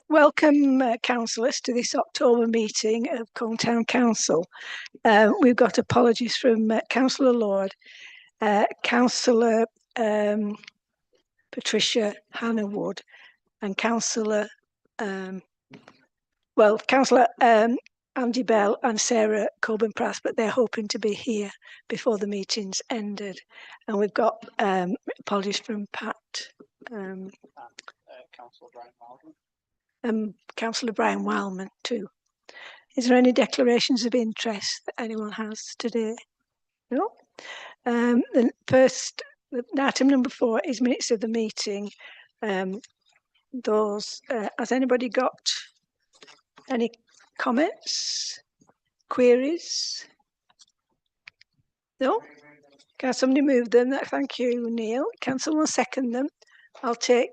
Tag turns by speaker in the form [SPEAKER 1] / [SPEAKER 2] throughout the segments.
[SPEAKER 1] Welcome, councillors, to this October meeting of Colne Town Council. We've got apologies from Councillor Lord, Councillor Patricia Hannah-Wood, and Councillor Andy Bell and Sarah Coburn-Pratt, but they're hoping to be here before the meeting's ended. And we've got apologies from Pat. Councillor Brian Wildman too. Is there any declarations of interest that anyone has today? No. The first, item number 4 is minutes of the meeting. Has anybody got any comments, queries? No. Can somebody move them? Thank you, Neil. Can someone second them? I'll take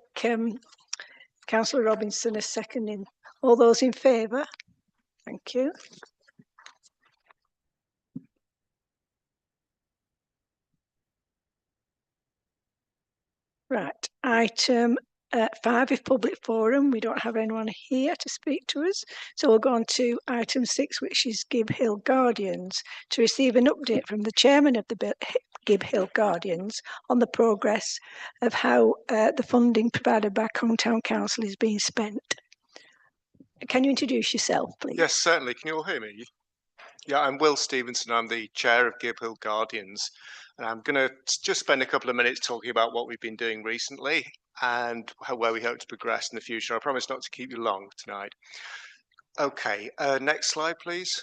[SPEAKER 1] Councillor Robinson as seconding. All those in favour? Thank you. Right, item 5 is public forum. We don't have anyone here to speak to us. So we'll go on to item 6, which is Gib Hill Guardians, to receive an update from the chairman of the Gib Hill Guardians on the progress of how the funding provided by Colne Town Council is being spent. Can you introduce yourself, please?
[SPEAKER 2] Yes, certainly. Can you all hear me? Yeah, I'm Will Stevenson. I'm the chair of Gib Hill Guardians. And I'm going to just spend a couple of minutes talking about what we've been doing recently and where we hope to progress in the future. I promise not to keep you long tonight. Okay, next slide, please.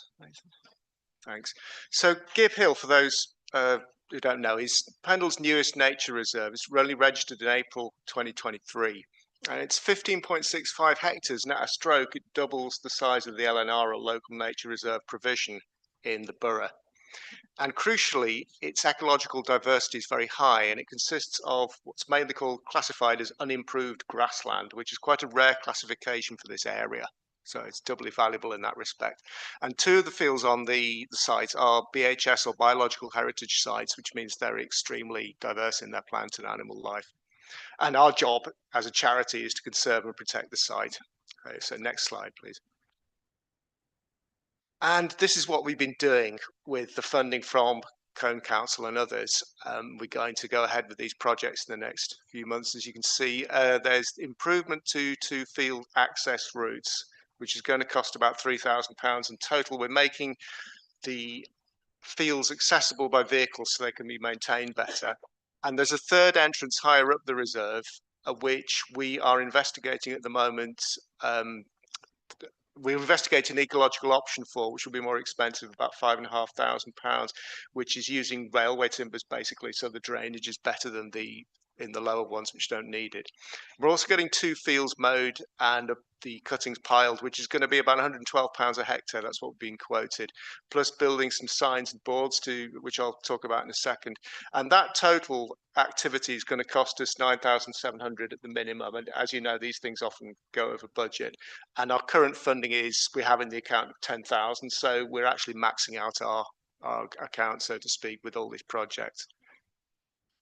[SPEAKER 2] Thanks. So Gib Hill, for those who don't know, is Pendle's newest nature reserve. It's only registered in April 2023. And it's 15.65 hectares, and at a stroke, it doubles the size of the LNR, or Local Nature Reserve provision, in the borough. And crucially, its ecological diversity is very high, and it consists of what's mainly classified as unimproved grassland, which is quite a rare classification for this area. So it's doubly valuable in that respect. And 2 of the fields on the site are BHS, or biological heritage sites, which means they're extremely diverse in their plant and animal life. And our job as a charity is to conserve and protect the site. Okay, so next slide, please. And this is what we've been doing with the funding from Colne Council and others. We're going to go ahead with these projects in the next few months. As you can see, there's improvement to field access routes, which is going to cost about £3,000 in total. We're making the fields accessible by vehicles so they can be maintained better. And there's a third entrance higher up the reserve, which we are investigating at the moment. We're investigating an ecological option for, which will be more expensive, about £5,500, which is using railway timbers basically, so the drainage is better than in the lower ones, which don't need it. We're also getting 2 fields mowed and the cuttings piled, which is going to be about £112 a hectare. That's what we've been quoted, plus building some signs and boards which I'll talk about in a second. And that total activity is going to cost us £9,700 at the minimum. And as you know, these things often go over budget. And our current funding we have in the account of 10,000. So we're actually maxing out our account, so to speak, with all these projects.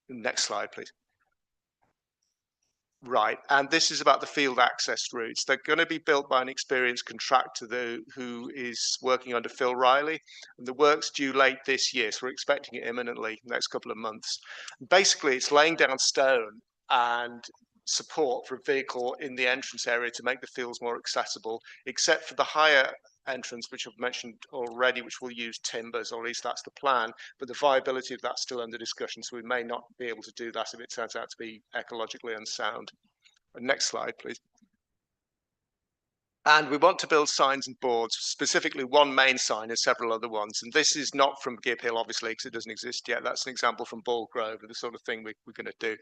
[SPEAKER 2] Next slide, please. Right, and this is about the field access routes. They're going to be built by an experienced contractor who is working under Phil Riley, and the work's due late this year, so we're expecting it imminently, next couple of months. Basically, it's laying down stone and support for a vehicle in the entrance area to make the fields more accessible, except for the higher entrance, which I've mentioned already, which will use timbers, or at least that's the plan, but the viability of that's still under discussion, so we may not be able to do that if it turns out to be ecologically unsound. Next slide, please. And we want to build signs and boards, specifically one main sign and several other ones. And this is not from Gib Hill, obviously, because it doesn't exist yet. That's an example from Ball Grove of the sort of thing we're going to do.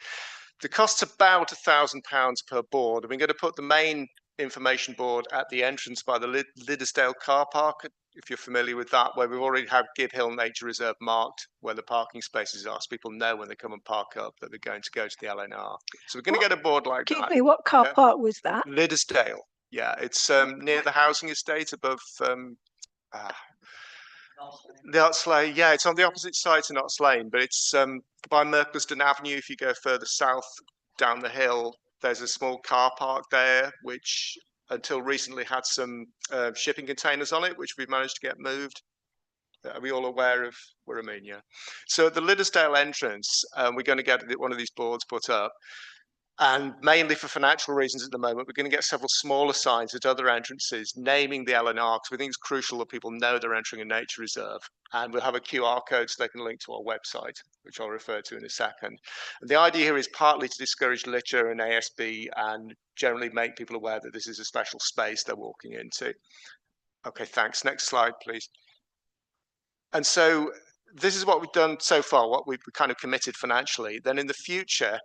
[SPEAKER 2] The cost's about £1,000 per board. And we're going to put the main information board at the entrance by the Liddesdale car park, if you're familiar with that, where we've already had Gib Hill Nature Reserve marked where the parking spaces are, so people know when they come and park up that they're going to go to the LNR. So we're going to get a board like that.
[SPEAKER 1] Excuse me, what car park was that?
[SPEAKER 2] Liddesdale. Yeah, it's near the housing estate above the Ots Lane. Yeah, it's on the opposite side to Ots Lane, but it's by Merkliston Avenue. If you go further south down the hill, there's a small car park there, which until recently had some shipping containers on it, which we've managed to get moved. Are we all aware of what I mean? Yeah. So at the Liddesdale entrance, we're going to get one of these boards put up. And mainly for financial reasons at the moment, we're going to get several smaller signs at other entrances naming the LNR, because we think it's crucial that people know they're entering a nature reserve. And we'll have a QR code so they can link to our website, which I'll refer to in a second. And the idea here is partly to discourage litter and ASB and generally make people aware that this is a special space they're walking into. Okay, thanks. Next slide, please. And so this is what we've done so far, what we've kind of committed financially. Then in the future,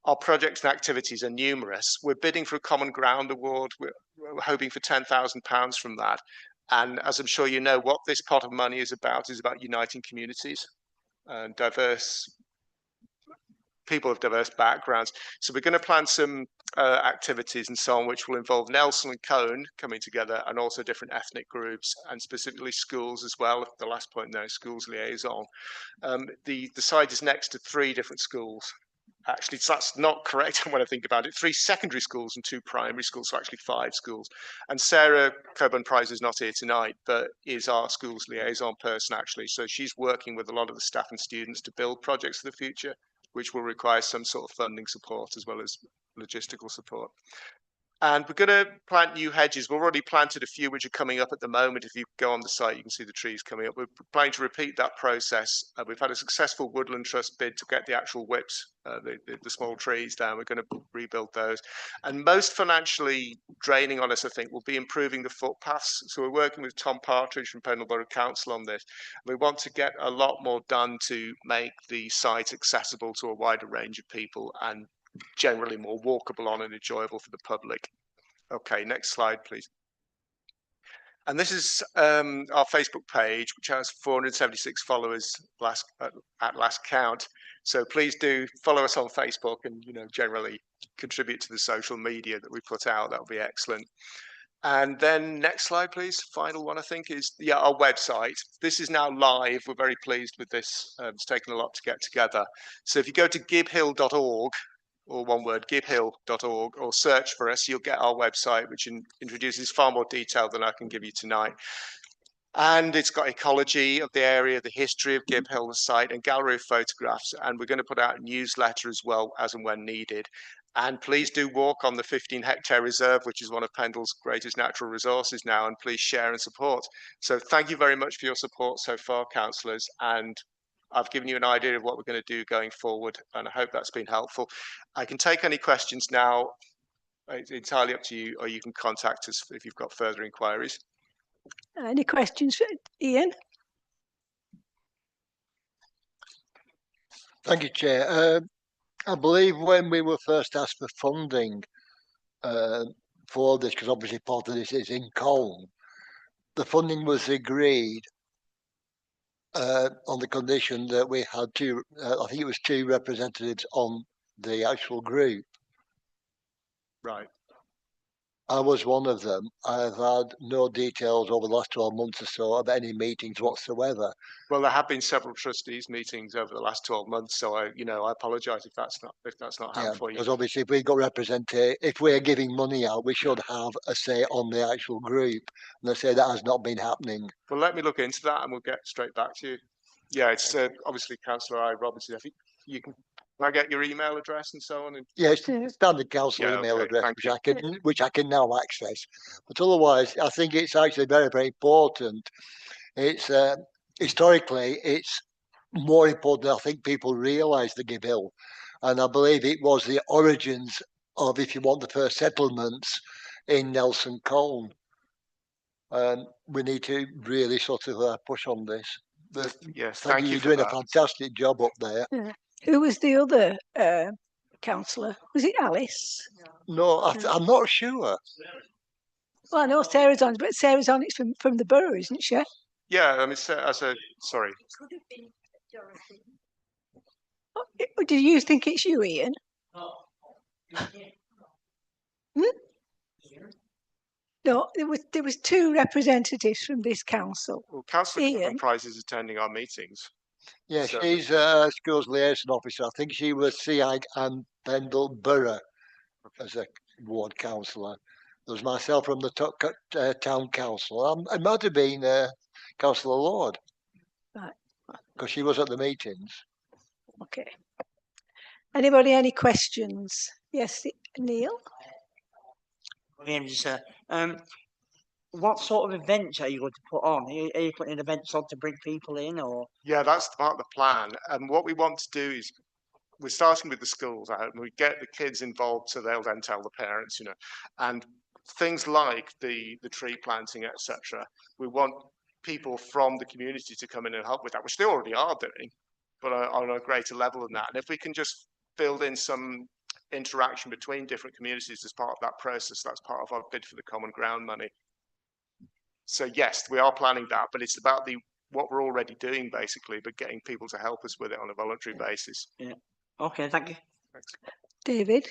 [SPEAKER 2] our projects and activities are numerous. We're bidding for a Common Ground Award. We're hoping for £10,000 from that. And as I'm sure you know, what this pot of money is about uniting communities and diverse people of diverse backgrounds. So we're going to plan some activities and so on, which will involve Nelson and Colne coming together, and also different ethnic groups, and specifically schools as well. The last point there, schools liaison. The site is next to 3 different schools. Actually, so that's not correct when I think about it. 3 secondary schools and 2 primary schools, so actually 5 schools. And Sarah Coburn-Price is not here tonight, but is our schools liaison person, actually. So she's working with a lot of the staff and students to build projects for the future, which will require some sort of funding support as well as logistical support. And we're going to plant new hedges. We've already planted a few which are coming up at the moment. If you go on the site, you can see the trees coming up. We're planning to repeat that process. We've had a successful Woodland Trust bid to get the actual whips, the small trees down. We're going to rebuild those. And most financially draining on us, I think, will be improving the footpaths. So we're working with Tom Partridge from Pendle Borough Council on this. We want to get a lot more done to make the site accessible to a wider range of people and generally more walkable on and enjoyable for the public. Okay, next slide, please. And this is our Facebook page, which has 476 followers at last count. So please do follow us on Facebook and, generally contribute to the social media that we put out. That would be excellent. And then next slide, please. Final one, I think, is our website. This is now live. We're very pleased with this. It's taken a lot to get together. So if you go to gibhill.org, or one word, gibhill.org, or search for us, you'll get our website, which introduces far more detail than I can give you tonight. And it's got ecology of the area, the history of Gibhill, the site, and gallery of photographs. And we're going to put out a newsletter as well, as and when needed. And please do walk on the 15-hectare reserve, which is one of Pendle's greatest natural resources now, and please share and support. So thank you very much for your support so far, councillors, and I've given you an idea of what we're going to do going forward, and I hope that's been helpful. I can take any questions now. It's entirely up to you, or you can contact us if you've got further inquiries.
[SPEAKER 1] Any questions for Ian?
[SPEAKER 3] Thank you, Chair. I believe when we were first asked for funding for this, because obviously part of this is in Colne, the funding was agreed on the condition that we had 2, I think it was 2 representatives on the actual group.
[SPEAKER 2] Right.
[SPEAKER 3] I was one of them. I've had no details over the last 12 months or so of any meetings whatsoever.
[SPEAKER 2] Well, there have been several trustees meetings over the last 12 months, so I apologise if that's not happened for you.
[SPEAKER 3] Because obviously, if we got if we're giving money out, we should have a say on the actual group. And I say that has not been happening.
[SPEAKER 2] Well, let me look into that, and we'll get straight back to you. Yeah, it's obviously Councillor I. Robertson. I think you can. Can I get your email address and so on?
[SPEAKER 3] Yes, standard council email address, which I can now access. But otherwise, I think it's actually very, very important. It's historically, it's more important than I think people realise, the Gibhill, and I believe it was the origins of, if you want, the first settlements in Nelson Colne. We need to really sort of push on this. But
[SPEAKER 2] yes,
[SPEAKER 3] thank you. You're doing a fantastic job up there.
[SPEAKER 1] Yeah. Who was the other councillor? Was it Alice?
[SPEAKER 3] No, I'm not sure.
[SPEAKER 1] Well, I know Sarah's on, but Sarah's on it from the borough, isn't she?
[SPEAKER 2] Yeah, I mean, sorry.
[SPEAKER 4] Could have been Dorothy.
[SPEAKER 1] Oh, do you think it's you, Ian? No, there was 2 representatives from this council.
[SPEAKER 2] Well, Councillor Price is attending our meetings.
[SPEAKER 3] Yeah, so she's a schools liaison officer. I think she was CIG and Pendle Borough as a ward councillor. There was myself from the town council. It might have been Councillor Lord.
[SPEAKER 1] Right.
[SPEAKER 3] Because she was at the meetings.
[SPEAKER 1] Okay. Anybody, any questions? Yes, Neil?
[SPEAKER 5] What sort of events are you going to put on? Are you putting events on to bring people in, or?
[SPEAKER 2] Yeah, that's part of the plan. And what we want to do is we're starting with the schools out, and we get the kids involved so they'll then tell the parents, and things like the tree planting, etc. We want people from the community to come in and help with that, which they already are doing, but on a greater level than that. And if we can just build in some interaction between different communities as part of that process, that's part of our bid for the common ground money. So yes, we are planning that, but it's about what we're already doing basically, but getting people to help us with it on a voluntary basis.
[SPEAKER 5] Yeah. Okay, thank you.
[SPEAKER 2] Thanks.
[SPEAKER 1] David?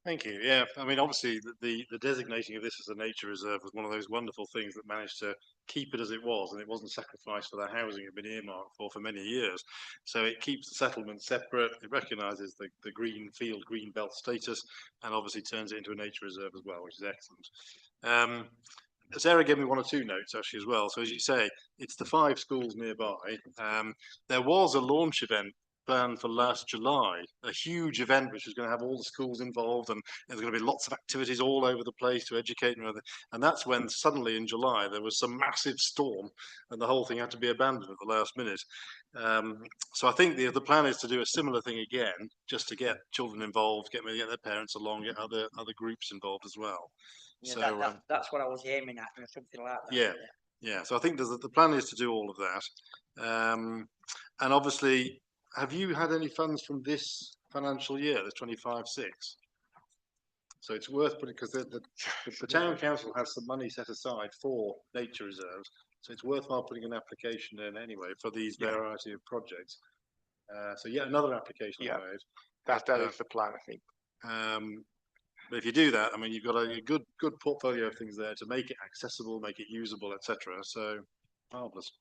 [SPEAKER 6] Thank you. Yeah, I mean, obviously, the designating of this as a nature reserve was one of those wonderful things that managed to keep it as it was, and it wasn't sacrificed for the housing it had been earmarked for many years. So it keeps the settlement separate. It recognises the green field, green belt status, and obviously turns it into a nature reserve as well, which is excellent. Sarah gave me one or two notes actually as well. So as you say, it's the 5 schools nearby. There was a launch event planned for last July, a huge event which was going to have all the schools involved, and there's going to be lots of activities all over the place to educate and that's when suddenly in July there was some massive storm and the whole thing had to be abandoned at the last minute. So I think the plan is to do a similar thing again, just to get children involved, get their parents along, get other groups involved as well.
[SPEAKER 5] Yeah,
[SPEAKER 6] So
[SPEAKER 5] that's what I was aiming at, or something like that.
[SPEAKER 6] Yeah. So I think the plan is to do all of that, and obviously, have you had any funds from this financial year, the 25/6? So it's worth putting, because the town council has some money set aside for nature reserves, so it's worthwhile putting an application in anyway for these variety of projects. So another application.
[SPEAKER 2] Yeah, that is the plan, I think.
[SPEAKER 6] But if you do that, I mean, you've got a good portfolio of things there to make it accessible, make it usable, etc. So marvelous.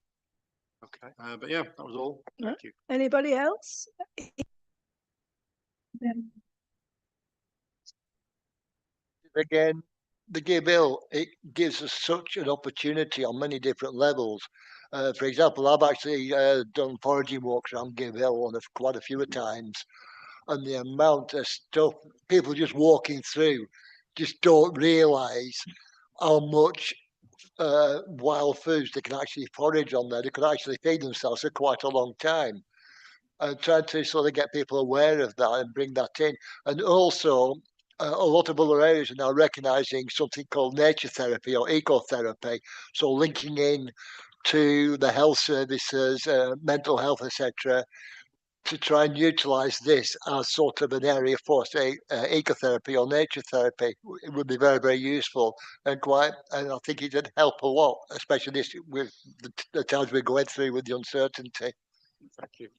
[SPEAKER 2] Okay.
[SPEAKER 6] But yeah, that was all. Thank you.
[SPEAKER 1] Anybody else?
[SPEAKER 3] Again, the GIBhill, it gives us such an opportunity on many different levels. For example, I've actually done foraging walks around GIBhill quite a few times, and the amount of stuff people just walking through just don't realise how much wild foods they can actually forage on there. They could actually feed themselves for quite a long time. And trying to sort of get people aware of that and bring that in. And also, a lot of other areas are now recognising something called nature therapy or ecotherapy. So linking in to the health services, mental health, etc., to try and utilise this as sort of an area for, say, ecotherapy or nature therapy. It would be very, very useful and I think it would help a lot, especially this with the times we're going through with the uncertainty.
[SPEAKER 2] Thank you.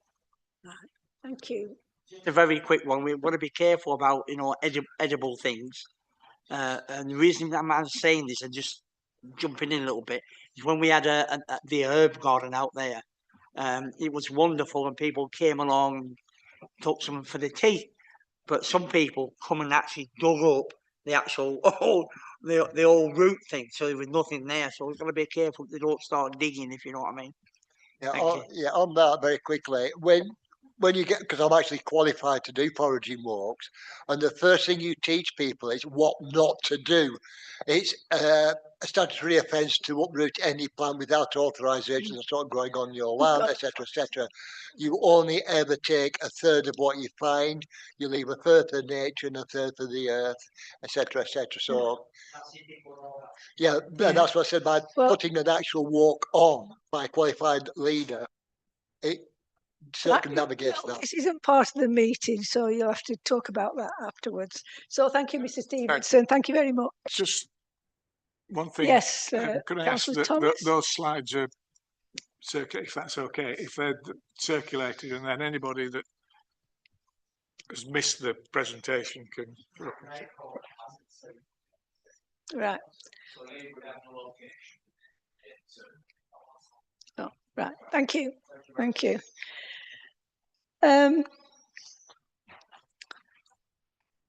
[SPEAKER 1] Thank you.
[SPEAKER 5] Just a very quick one. We want to be careful about edible things, and the reason I'm saying this and just jumping in a little bit is when we had the herb garden out there. It was wonderful, and people came along and took some for the tea. But some people come and actually dug up the actual the old root thing, so there was nothing there. So we've got to be careful they don't start digging, if you know what I mean.
[SPEAKER 3] Yeah, on that very quickly, when you get, because I'm actually qualified to do foraging walks, and the first thing you teach people is what not to do. It's a statutory offence to uproot any plant without authorisation and start growing on your land, etc., etc. You only ever take a third of what you find. You leave a third for nature and a third for the earth, etc., etc. So, yeah, and that's what I said by putting an actual walk on by a qualified leader. It circumnavigates that.
[SPEAKER 1] This isn't part of the meeting, so you'll have to talk about that afterwards. So thank you, Mr. Stevenson. Thank you very much.
[SPEAKER 7] Just one thing.
[SPEAKER 1] Yes,
[SPEAKER 7] can I ask
[SPEAKER 1] that
[SPEAKER 7] those slides are if that's okay, if they're circulated, and then anybody that has missed the presentation can look at it.
[SPEAKER 1] Right. Oh, right. Thank you. Thank you.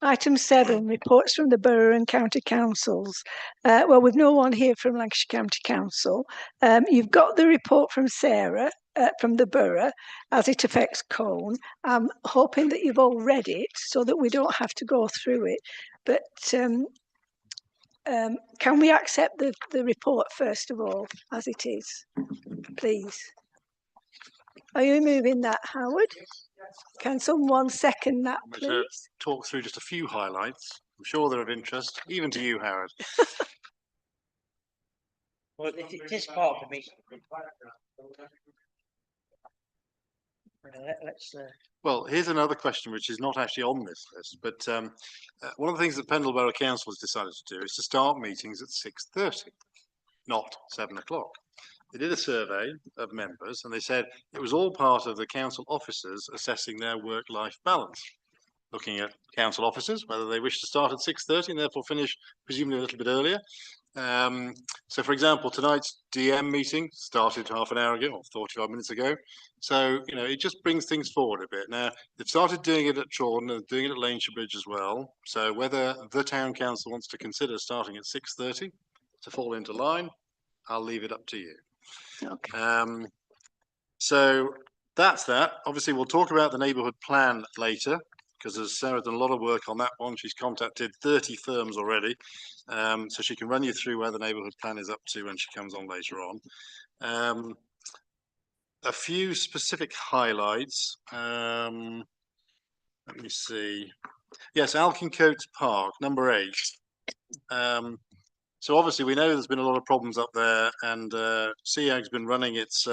[SPEAKER 1] Item 7, reports from the borough and county councils. Well, we've no one here from Lancashire County Council. You've got the report from Sarah from the borough as it affects Colne. I'm hoping that you've all read it so that we don't have to go through it. But can we accept the report first of all as it is, please? Are you moving that, Howard? Can someone second that,
[SPEAKER 6] I'm going to
[SPEAKER 1] please?
[SPEAKER 6] talk through just a few highlights. I'm sure they're of interest, even to you, Howard.
[SPEAKER 5] Well, it is part of me. Let's.
[SPEAKER 6] Well, here's another question which is not actually on this list, but one of the things that Pendle Borough Council has decided to do is to start meetings at 6:30, not 7 o'clock. They did a survey of members and they said it was all part of the council officers assessing their work-life balance, looking at council officers, whether they wish to start at 6:30 and therefore finish presumably a little bit earlier. So, for example, tonight's DM meeting started half an hour ago or 45 minutes ago. So, you know, it just brings things forward a bit. Now, they've started doing it at Chorlton and doing it at Laneshire Bridge as well. So whether the town council wants to consider starting at 6:30 to fall into line, I'll leave it up to you.
[SPEAKER 1] Okay.
[SPEAKER 6] So that's that. Obviously, we'll talk about the neighbourhood plan later, because as Sarah's done a lot of work on that one, she's contacted 30 firms already. So she can run you through where the neighbourhood plan is up to when she comes on later on. A few specific highlights. Let me see. Yes, Alkincoats Park, number 8. So obviously we know there's been a lot of problems up there, and SEAG's been running its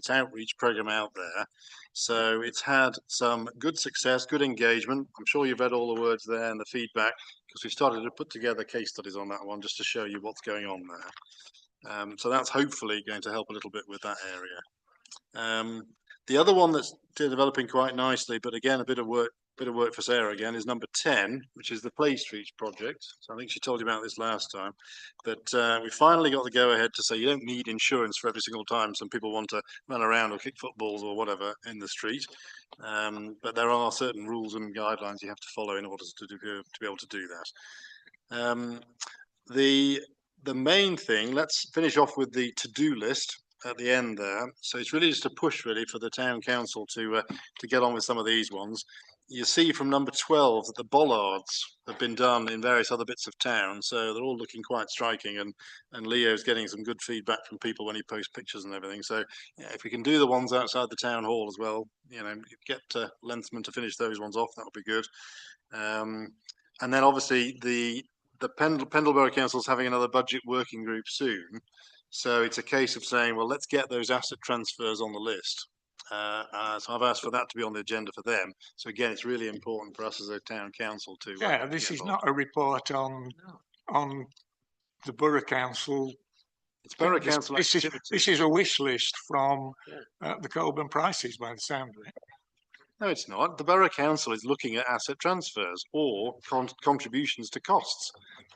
[SPEAKER 6] outreach program out there. So it's had some good success, good engagement. I'm sure you've read all the words there and the feedback, because we started to put together case studies on that one just to show you what's going on there. So that's hopefully going to help a little bit with that area. The other one that's developing quite nicely, but again a bit of work for Sarah again, is number 10, which is the Play Street project. So I think she told you about this last time, but we finally got the go ahead to say you don't need insurance for every single time some people want to run around or kick footballs or whatever in the street. But there are certain rules and guidelines you have to follow in order to be able to do that. The main thing, let's finish off with the to-do list at the end there. So it's really just a push really for the town council to get on with some of these ones. You see from number 12 that the bollards have been done in various other bits of town, so they're all looking quite striking, and Leo's getting some good feedback from people when he posts pictures and everything. So yeah, if we can do the ones outside the town hall as well, you know, get Lensman to finish those ones off, that would be good. And then obviously the Pendle Borough Council is having another budget working group soon. So it's a case of saying, well, let's get those asset transfers on the list. So I've asked for that to be on the agenda for them. So again, it's really important for us as a town council to.
[SPEAKER 7] Yeah, this is not a report on the borough council.
[SPEAKER 6] It's borough council activity.
[SPEAKER 7] This is a wish list from the Colburn Prices, by the sound of it.
[SPEAKER 6] No, it's not. The borough council is looking at asset transfers or contributions to costs.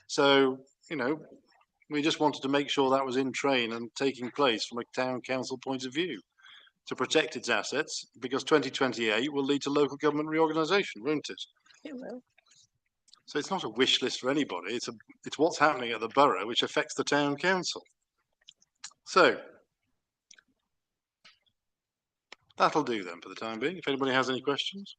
[SPEAKER 6] So, you know, we just wanted to make sure that was in train and taking place from a town council point of view to protect its assets, because 2028 will lead to local government reorganisation, won't it?
[SPEAKER 1] It will.
[SPEAKER 6] So it's not a wish list for anybody. It's what's happening at the borough which affects the town council. So that'll do then for the time being. If anybody has any questions.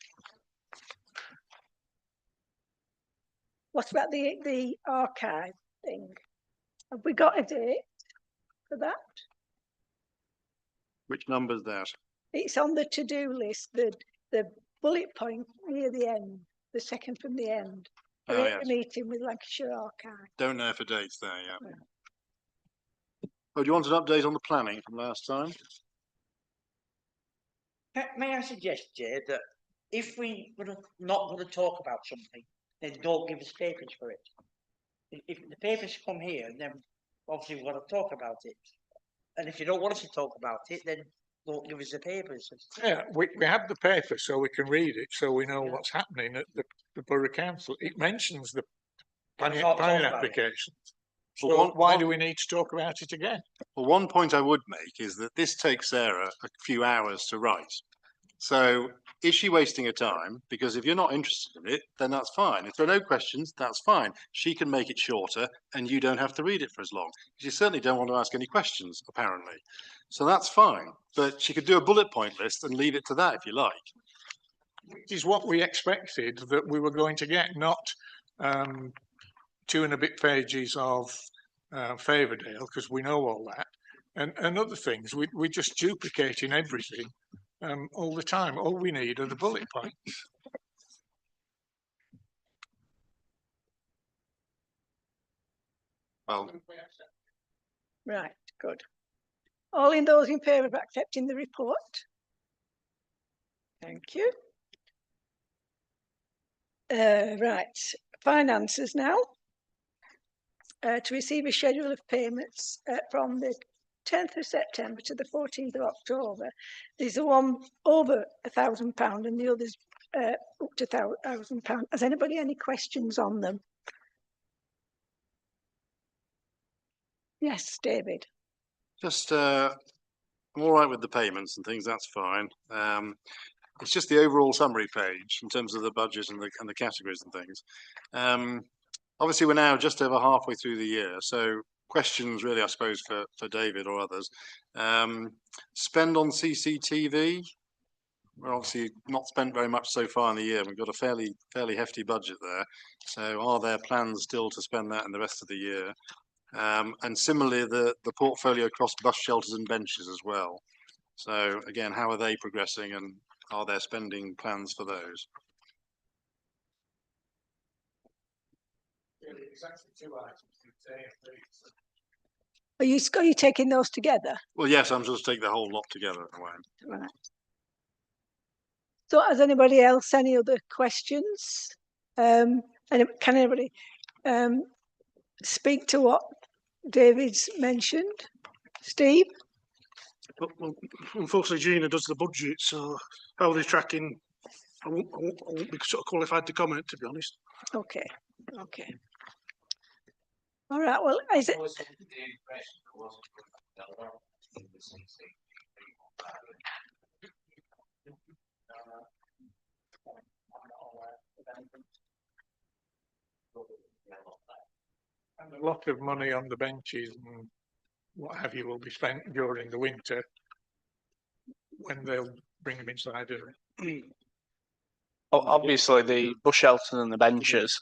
[SPEAKER 1] What about the archive thing? Have we got a date for that?
[SPEAKER 6] Which number's that?
[SPEAKER 1] It's on the to-do list, the bullet point near the end, the second from the end.
[SPEAKER 6] Oh, yes.
[SPEAKER 1] The meeting with Lancashire Archive.
[SPEAKER 6] Don't know if a date's there yet. Yeah. Oh, do you want an update on the planning from last time?
[SPEAKER 5] May I suggest, Jay, that if we were not going to talk about something, then don't give us papers for it. If the papers come here, then obviously we're going to talk about it. And if you don't want us to talk about it, then don't give us the papers.
[SPEAKER 7] Yeah, we have the paper so we can read it, so we know what's happening at the borough council. It mentions the planning applications. So why do we need to talk about it again?
[SPEAKER 6] Well, one point I would make is that this takes Sarah a few hours to write. So Is she wasting her time? Because if you're not interested in it, then that's fine. If there are no questions, that's fine. She can make it shorter and you don't have to read it for as long. You certainly don't want to ask any questions, apparently. So that's fine. But she could do a bullet point list and leave it to that if you like.
[SPEAKER 7] Which is what we expected that we were going to get, not 2 and a bit pages of Favordale, because we know all that, and other things. We're just duplicating everything all the time. All we need are the bullet points.
[SPEAKER 6] Well,
[SPEAKER 1] Right, good. All in those in favour of accepting the report? Thank you. Right, finances now. To receive a schedule of payments from the 10th of September to the 14th of October. These are one over £1,000 and the others up to £1,000. Has anybody any questions on them? Yes, David.
[SPEAKER 6] just I'm all right with the payments and things. That's fine. It's just the overall summary page in terms of the budget and the categories and things. Obviously, we're now just over halfway through the year, so questions really, I suppose, for David or others. Spend on CCTV. We're obviously not spent very much so far in the year. We've got a fairly hefty budget there. So, are there plans still to spend that in the rest of the year? And similarly, the portfolio across bus shelters and benches as well. So again, how are they progressing, and are there spending plans for those?
[SPEAKER 1] Are you taking those together?
[SPEAKER 6] Well, yes, I'm just take the whole lot together.
[SPEAKER 1] Right. So has anybody else any other questions? And can anybody speak to what David's mentioned? Steve?
[SPEAKER 8] Well, unfortunately, Gina does the budget, so how they're tracking, I won't be sort of qualified to comment, to be honest.
[SPEAKER 1] Okay, okay. All right, well, is it?
[SPEAKER 7] And a lot of money on the benches and what have you will be spent during the winter when they'll bring them inside.
[SPEAKER 9] Obviously, the bus shelters and the benches.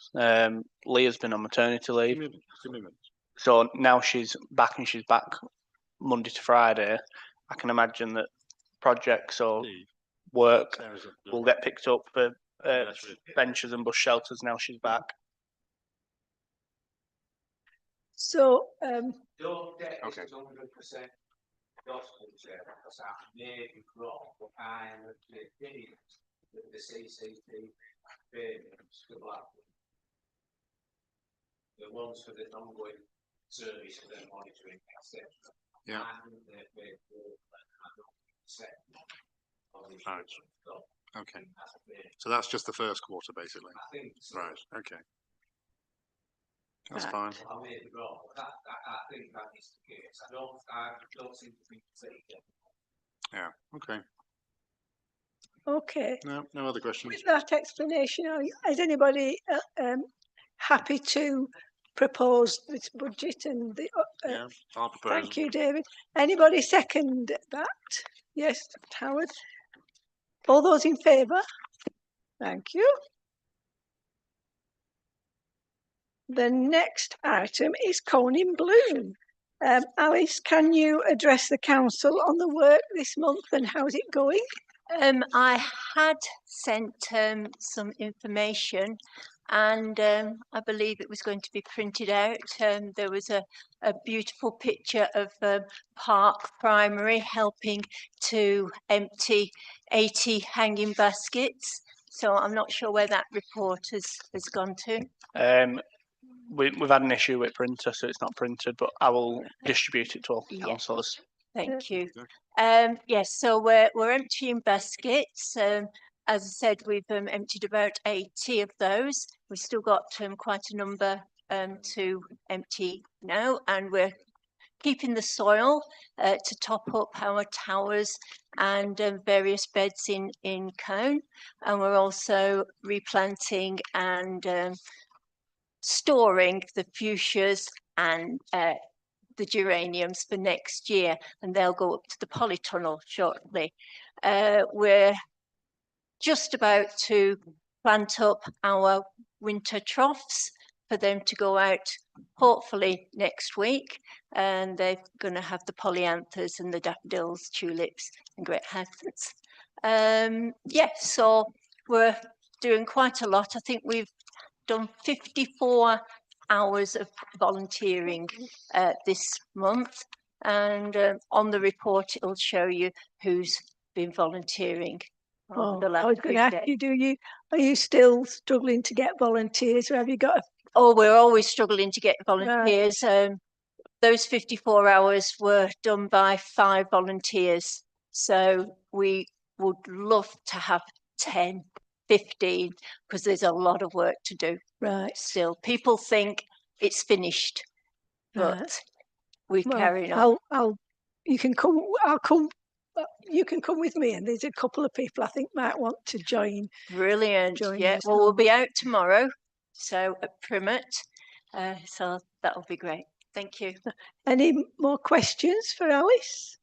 [SPEAKER 9] Leah's been on maternity leave, so now she's back, and she's back Monday to Friday. I can imagine that projects or work will get picked up for benches and bus shelters now she's back.
[SPEAKER 1] So,
[SPEAKER 6] Okay.
[SPEAKER 10] The CCTV payments to Blackwood, the ones for the ongoing service for the monitoring, etc.
[SPEAKER 6] Yeah. Right. Okay. So that's just the first quarter, basically.
[SPEAKER 10] I think so.
[SPEAKER 6] Right. Okay. That's fine.
[SPEAKER 10] I may be wrong, but I think that is the case. I don't seem to be taken.
[SPEAKER 6] Yeah. Okay.
[SPEAKER 1] okay.
[SPEAKER 6] No other questions.
[SPEAKER 1] With that explanation, is anybody happy to propose this budget and the?
[SPEAKER 6] Yeah, I'll propose.
[SPEAKER 1] Thank you, David. Anybody second that? Yes, Howard. All those in favour? Thank you. The next item is Coning Bloom. Alice, can you address the council on the work this month and how's it going?
[SPEAKER 4] I had sent some information, and I believe it was going to be printed out. There was a beautiful picture of Park Primary helping to empty 80 hanging baskets. So I'm not sure where that report has gone to.
[SPEAKER 9] We've had an issue with printer, so it's not printed, but I will distribute it to all councillors.
[SPEAKER 4] Thank you. Yes, so we're emptying baskets. As I said, we've emptied about 80 of those. We've still got quite a number to empty now, and we're keeping the soil to top up our towers and various beds in Cone. And we're also replanting and storing the fuchsias and the geraniums for next year, and they'll go up to the polytunnel shortly. We're just about to plant up our winter troughs for them to go out hopefully next week, and they're going to have the polyanthus and the daffodils, tulips and great hyacinths. Yeah, so we're doing quite a lot. I think we've done 54 hours of volunteering this month, and on the report it'll show you who's been volunteering.
[SPEAKER 1] Oh, I was going to ask you, are you still struggling to get volunteers, or have you got?
[SPEAKER 4] Oh, we're always struggling to get volunteers. Right. Those 54 hours were done by 5 volunteers, so we would love to have 10, 15, because there's a lot of work to do.
[SPEAKER 1] Right.
[SPEAKER 4] Still, people think it's finished, but we carry on.
[SPEAKER 1] You can come. I'll come. You can come with me, and there's a couple of people I think might want to join.
[SPEAKER 4] Brilliant. Yeah. Well, we'll be out tomorrow, so at Primet. So that'll be great. Thank you.
[SPEAKER 1] Any more questions for Alice?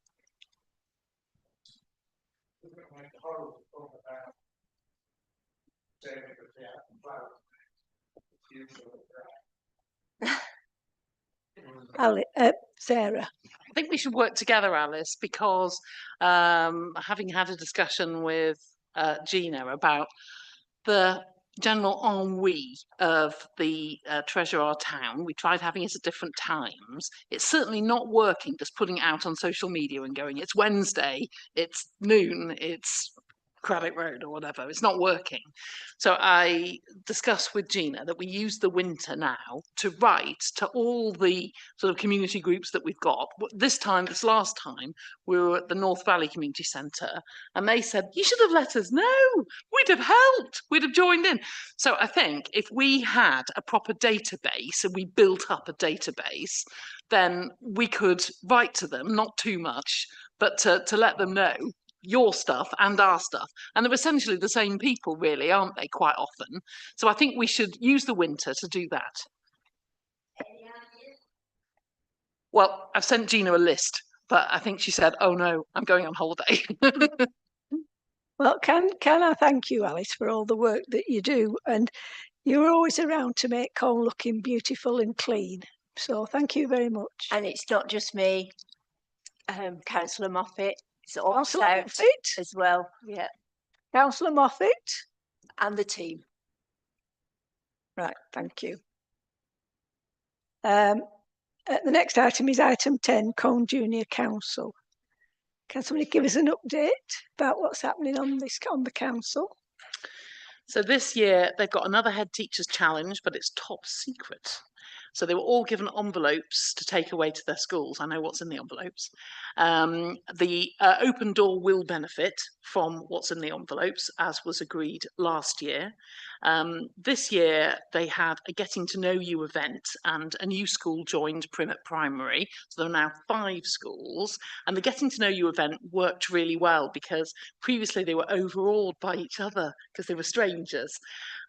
[SPEAKER 1] Sarah.
[SPEAKER 11] I think we should work together, Alice, because having had a discussion with Gina about the general ennui of the Treasure Our Town, we tried having it at different times. It's certainly not working just putting it out on social media and going, it's Wednesday, it's noon, it's Craddock Road or whatever. It's not working. So I discussed with Gina that we use the winter now to write to all the sort of community groups that we've got. This last time, we were at the North Valley Community Centre, and they said, you should have let us know. We'd have helped. We'd have joined in. So I think if we had a proper database and we built up a database, then we could write to them, not too much, but to let them know your stuff and our stuff. And they're essentially the same people, really, aren't they, quite often? So I think we should use the winter to do that. Well, I've sent Gina a list, but I think she said, oh no, I'm going on holiday.
[SPEAKER 1] Well, can I thank you, Alice, for all the work that you do? And you're always around to make Cone looking beautiful and clean. So thank you very much.
[SPEAKER 4] And it's not just me, Councillor Moffat. It's all
[SPEAKER 1] Councillor
[SPEAKER 4] out
[SPEAKER 1] Moffat
[SPEAKER 4] as well. Yeah.
[SPEAKER 1] Councillor Moffat
[SPEAKER 4] and the team.
[SPEAKER 1] Right, thank you. The next item is item 10, Cone Junior Council. Can somebody give us an update about what's happening on the council?
[SPEAKER 11] So this year they've got another head teachers challenge, but it's top secret. So they were all given envelopes to take away to their schools. I know what's in the envelopes. The Open Door will benefit from what's in the envelopes, as was agreed last year. This year they had a Getting to Know You event, and a new school joined Primet Primary. So there are now 5 schools, and the Getting to Know You event worked really well because previously they were overawed by each other because they were strangers.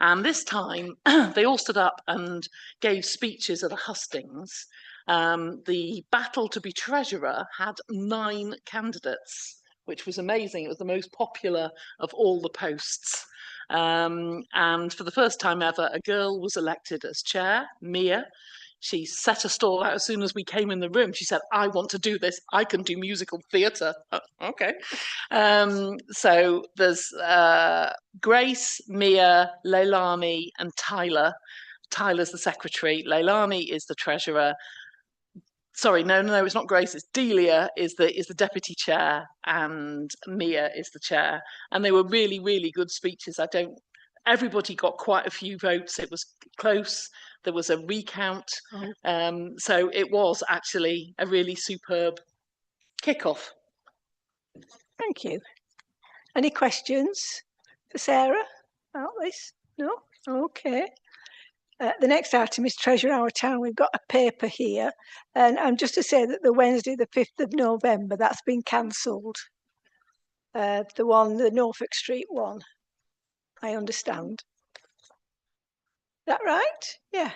[SPEAKER 11] And this time they all stood up and gave speeches at a hustings. The battle to be treasurer had 9 candidates, which was amazing. It was the most popular of all the posts. And for the first time ever, a girl was elected as chair, Mia. She set a stall out as soon as we came in the room. She said, I want to do this. I can do musical theatre. Oh, okay. So there's Grace, Mia, Leilani and Tyler. Tyler's the secretary. Leilani is the treasurer. Sorry, no, it's not Grace. It's Delia is the deputy chair, and Mia is the chair. And they were really, really good speeches. Everybody got quite a few votes. It was close. There was a recount. So it was actually a really superb kickoff.
[SPEAKER 1] Thank you. Any questions for Sarah about this? No? Okay. The next item is Treasure Our Town. We've got a paper here, and just to say that the Wednesday, the 5th of November, that's been cancelled. The Norfolk Street one, I understand. Is that right? Yeah.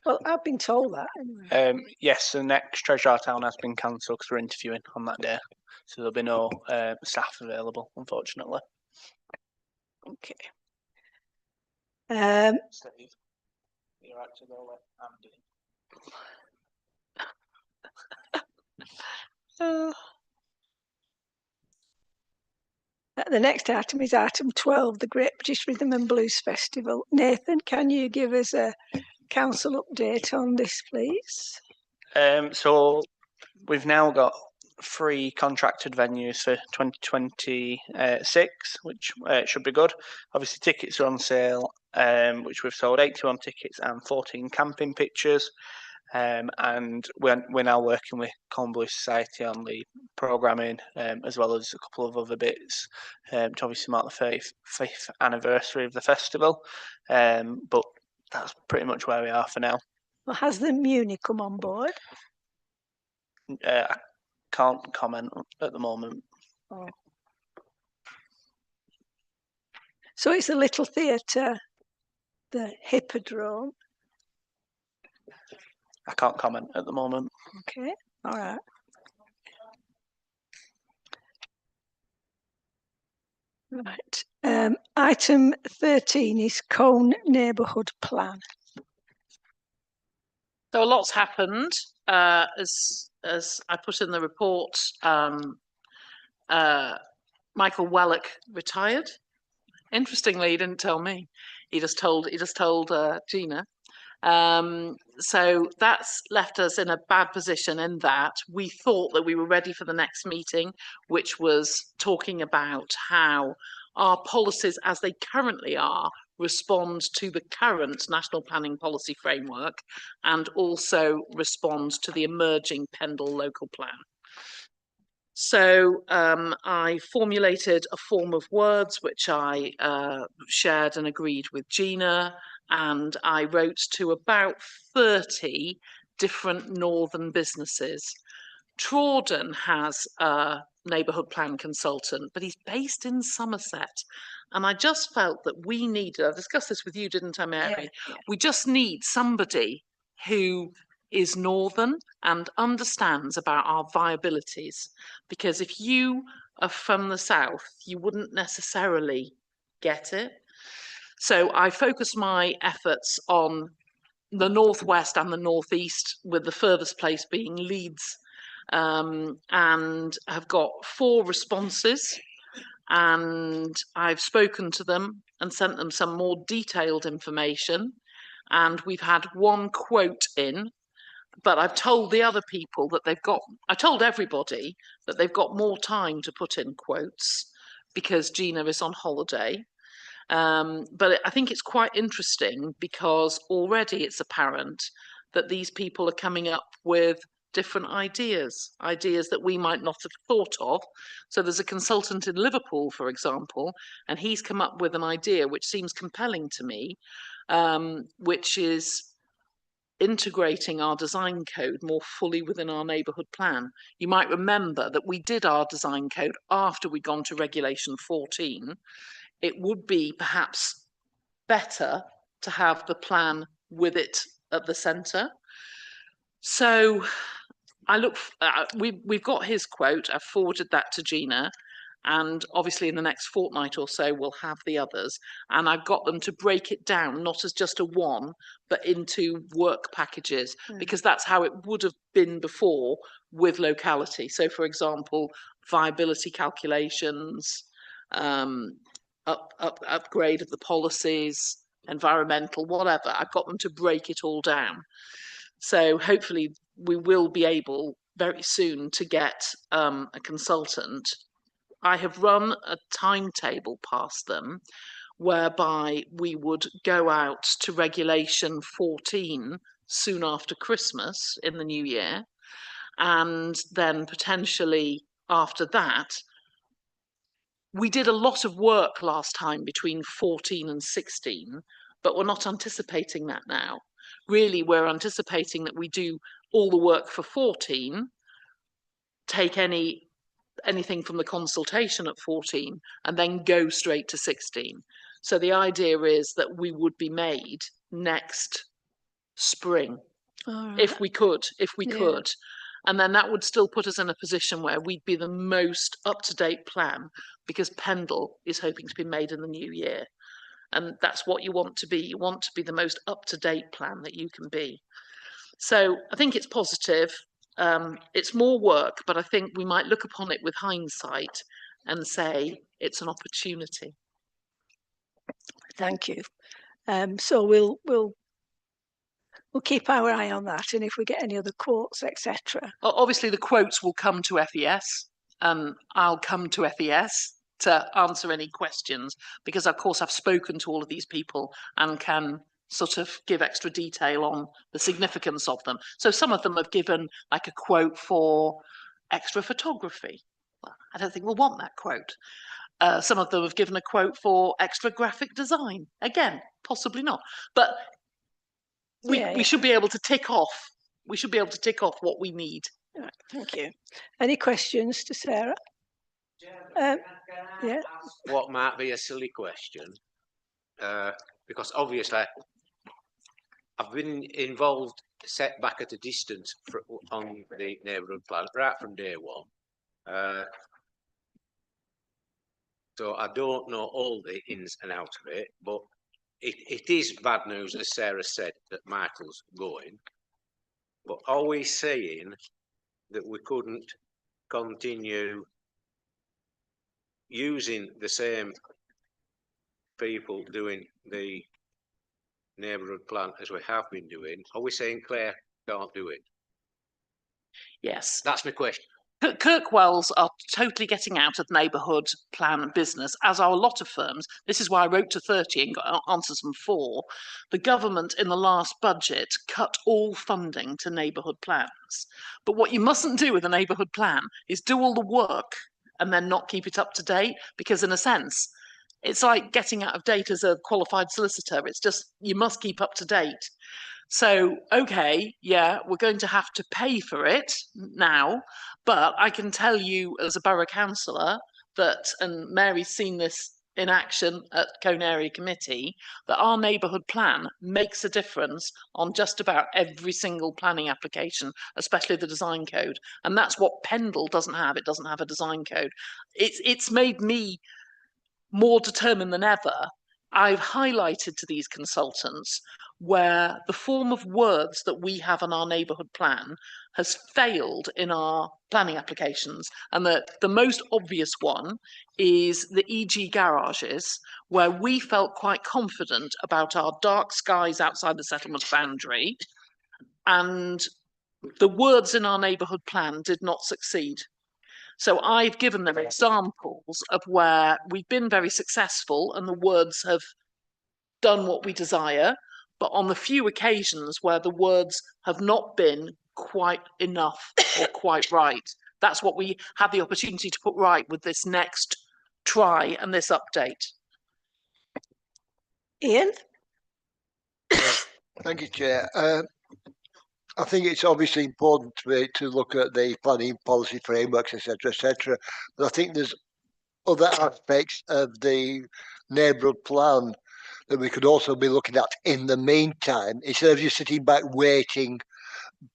[SPEAKER 1] Well, I've been told that anyway.
[SPEAKER 9] Yes, the next Treasure Our Town has been cancelled because we're interviewing on that day. So there'll be no staff available, unfortunately.
[SPEAKER 1] Okay.
[SPEAKER 9] Steve, you're actually going to let Andy.
[SPEAKER 1] The next item is item 12, the Great British Rhythm and Blues Festival. Nathan, can you give us a council update on this, please?
[SPEAKER 9] So we've now got 3 contracted venues for 2026, which should be good. Obviously, tickets are on sale, which we've sold 81 tickets and 14 camping pitches. And we're now working with Colne Blue Society on the programming, as well as a couple of other bits to obviously mark the 35th anniversary of the festival. But that's pretty much where we are for now.
[SPEAKER 1] Well, has the Muni come on board?
[SPEAKER 9] I can't comment at the moment.
[SPEAKER 1] Oh. So it's a little theatre, the Hippodrome.
[SPEAKER 9] I can't comment at the moment.
[SPEAKER 1] Okay, all right. Right. Item 13 is Colne Neighbourhood Plan.
[SPEAKER 11] So a lot's happened. As I put in the report, Michael Wellock retired. Interestingly, he didn't tell me. He just told Gina. So that's left us in a bad position in that we thought that we were ready for the next meeting, which was talking about how our policies as they currently are respond to the current national planning policy framework and also respond to the emerging Pendle local plan. So I formulated a form of words which I shared and agreed with Gina, and I wrote to about 30 different northern businesses. Trawden has a neighbourhood plan consultant, but he's based in Somerset. And I just felt that we needed, I discussed this with you, didn't I, Mary? Yeah. We just need somebody who is northern and understands about our viabilities, because if you are from the south, you wouldn't necessarily get it. So I focused my efforts on the northwest and the northeast, with the furthest place being Leeds, and have got 4 responses, and I've spoken to them and sent them some more detailed information, and we've had 1 quote in. But I've told the other people that I told everybody that they've got more time to put in quotes because Gina is on holiday. But I think it's quite interesting because already it's apparent that these people are coming up with different ideas that we might not have thought of. So there's a consultant in Liverpool, for example, and he's come up with an idea which seems compelling to me, which is integrating our design code more fully within our neighbourhood plan. You might remember that we did our design code after we'd gone to Regulation 14. It would be perhaps better to have the plan with it at the centre. So we've got his quote. I've forwarded that to Gina. And obviously in the next fortnight or so, we'll have the others. And I've got them to break it down, not as just a one, but into work packages, because that's how it would have been before with locality. So, for example, viability calculations, upgrade of the policies, environmental, whatever. I've got them to break it all down. So hopefully we will be able very soon to get a consultant. I have run a timetable past them whereby we would go out to Regulation 14 soon after Christmas in the new year. And then potentially after that, we did a lot of work last time between 14 and 16 but we're not anticipating that now. Really, we're anticipating that we do all the work for 14, take anything from the consultation at 14, and then go straight to 16. So the idea is that we would be made next spring, if we could. And then that would still put us in a position where we'd be the most up-to-date plan, because Pendle is hoping to be made in the new year. And that's what you want to be. You want to be the most up-to-date plan that you can be. So I think it's positive. It's more work, but I think we might look upon it with hindsight and say it's an opportunity.
[SPEAKER 1] Thank you. So we'll keep our eye on that, and if we get any other quotes, etc.
[SPEAKER 11] Obviously, the quotes will come to FES, and I'll come to FES to answer any questions, because of course I've spoken to all of these people and can sort of give extra detail on the significance of them. So some of them have given like a quote for extra photography. Well, I don't think we'll want that quote. Some of them have given a quote for extra graphic design. Again, possibly not. But we should be able to tick off. We should be able to tick off what we need.
[SPEAKER 1] Right, thank you. Any questions to Sarah? Yeah.
[SPEAKER 10] What might be a silly question, because obviously I've been involved, set back at a distance on the neighbourhood plan right from day one. So I don't know all the ins and outs of it, but it is bad news, as Sarah said, that Michael's going. But are we saying that we couldn't continue using the same people doing the neighbourhood plan as we have been doing? Are we saying Claire can't do it?
[SPEAKER 11] Yes.
[SPEAKER 10] That's my question.
[SPEAKER 11] Kirkwells are totally getting out of neighbourhood plan business, as are a lot of firms. This is why I wrote to 30 and got answers from 4. The government in the last budget cut all funding to neighbourhood plans. But what you mustn't do with a neighbourhood plan is do all the work and then not keep it up to date, because in a sense, it's like getting out of date as a qualified solicitor. It's just, you must keep up to date. So, okay, yeah, we're going to have to pay for it now, but I can tell you as a borough councillor that, and Mary's seen this in action at Colne Area Committee, that our neighbourhood plan makes a difference on just about every single planning application, especially the design code. And that's what Pendle doesn't have. It doesn't have a design code. It's made me more determined than ever. I've highlighted to these consultants where the form of words that we have on our neighbourhood plan has failed in our planning applications. And the most obvious one is the EG garages, where we felt quite confident about our dark skies outside the settlement boundary. And the words in our neighbourhood plan did not succeed. So I've given them examples of where we've been very successful and the words have done what we desire, but on the few occasions where the words have not been quite enough or quite right, that's what we have the opportunity to put right with this next try and this update.
[SPEAKER 1] Ian?
[SPEAKER 3] Thank you, Chair. I think it's obviously important to look at the planning policy frameworks, etc. But I think there's other aspects of the neighbourhood plan that we could also be looking at in the meantime, instead of just sitting back waiting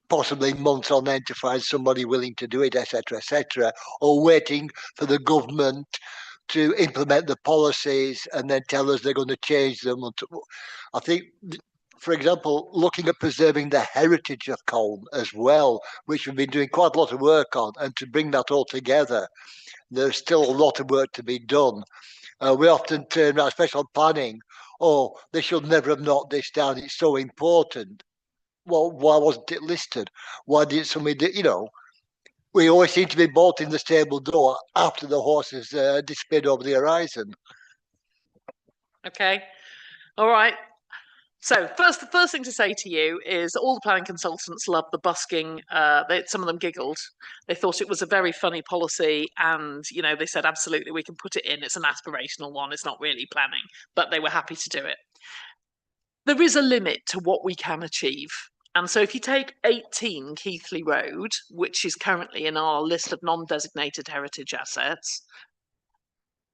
[SPEAKER 3] possibly months on end to find somebody willing to do it, etc., or waiting for the government to implement the policies and then tell us they're going to change them. I think, for example, looking at preserving the heritage of Colne as well, which we've been doing quite a lot of work on, and to bring that all together, there's still a lot of work to be done. We often turn around, especially on planning, oh, they should never have knocked this down, it's so important. Well, why wasn't it listed? Why didn't somebody do, we always seem to be bolting the stable door after the horse has disappeared over the horizon.
[SPEAKER 11] Okay, all right. So the first thing to say to you is all the planning consultants loved the busking. Some of them giggled. They thought it was a very funny policy, and they said absolutely we can put it in. It's an aspirational one. It's not really planning, but they were happy to do it. there is a limit to what we can achieve. And so if you take 18 Keighley Road, which is currently in our list of non-designated heritage assets,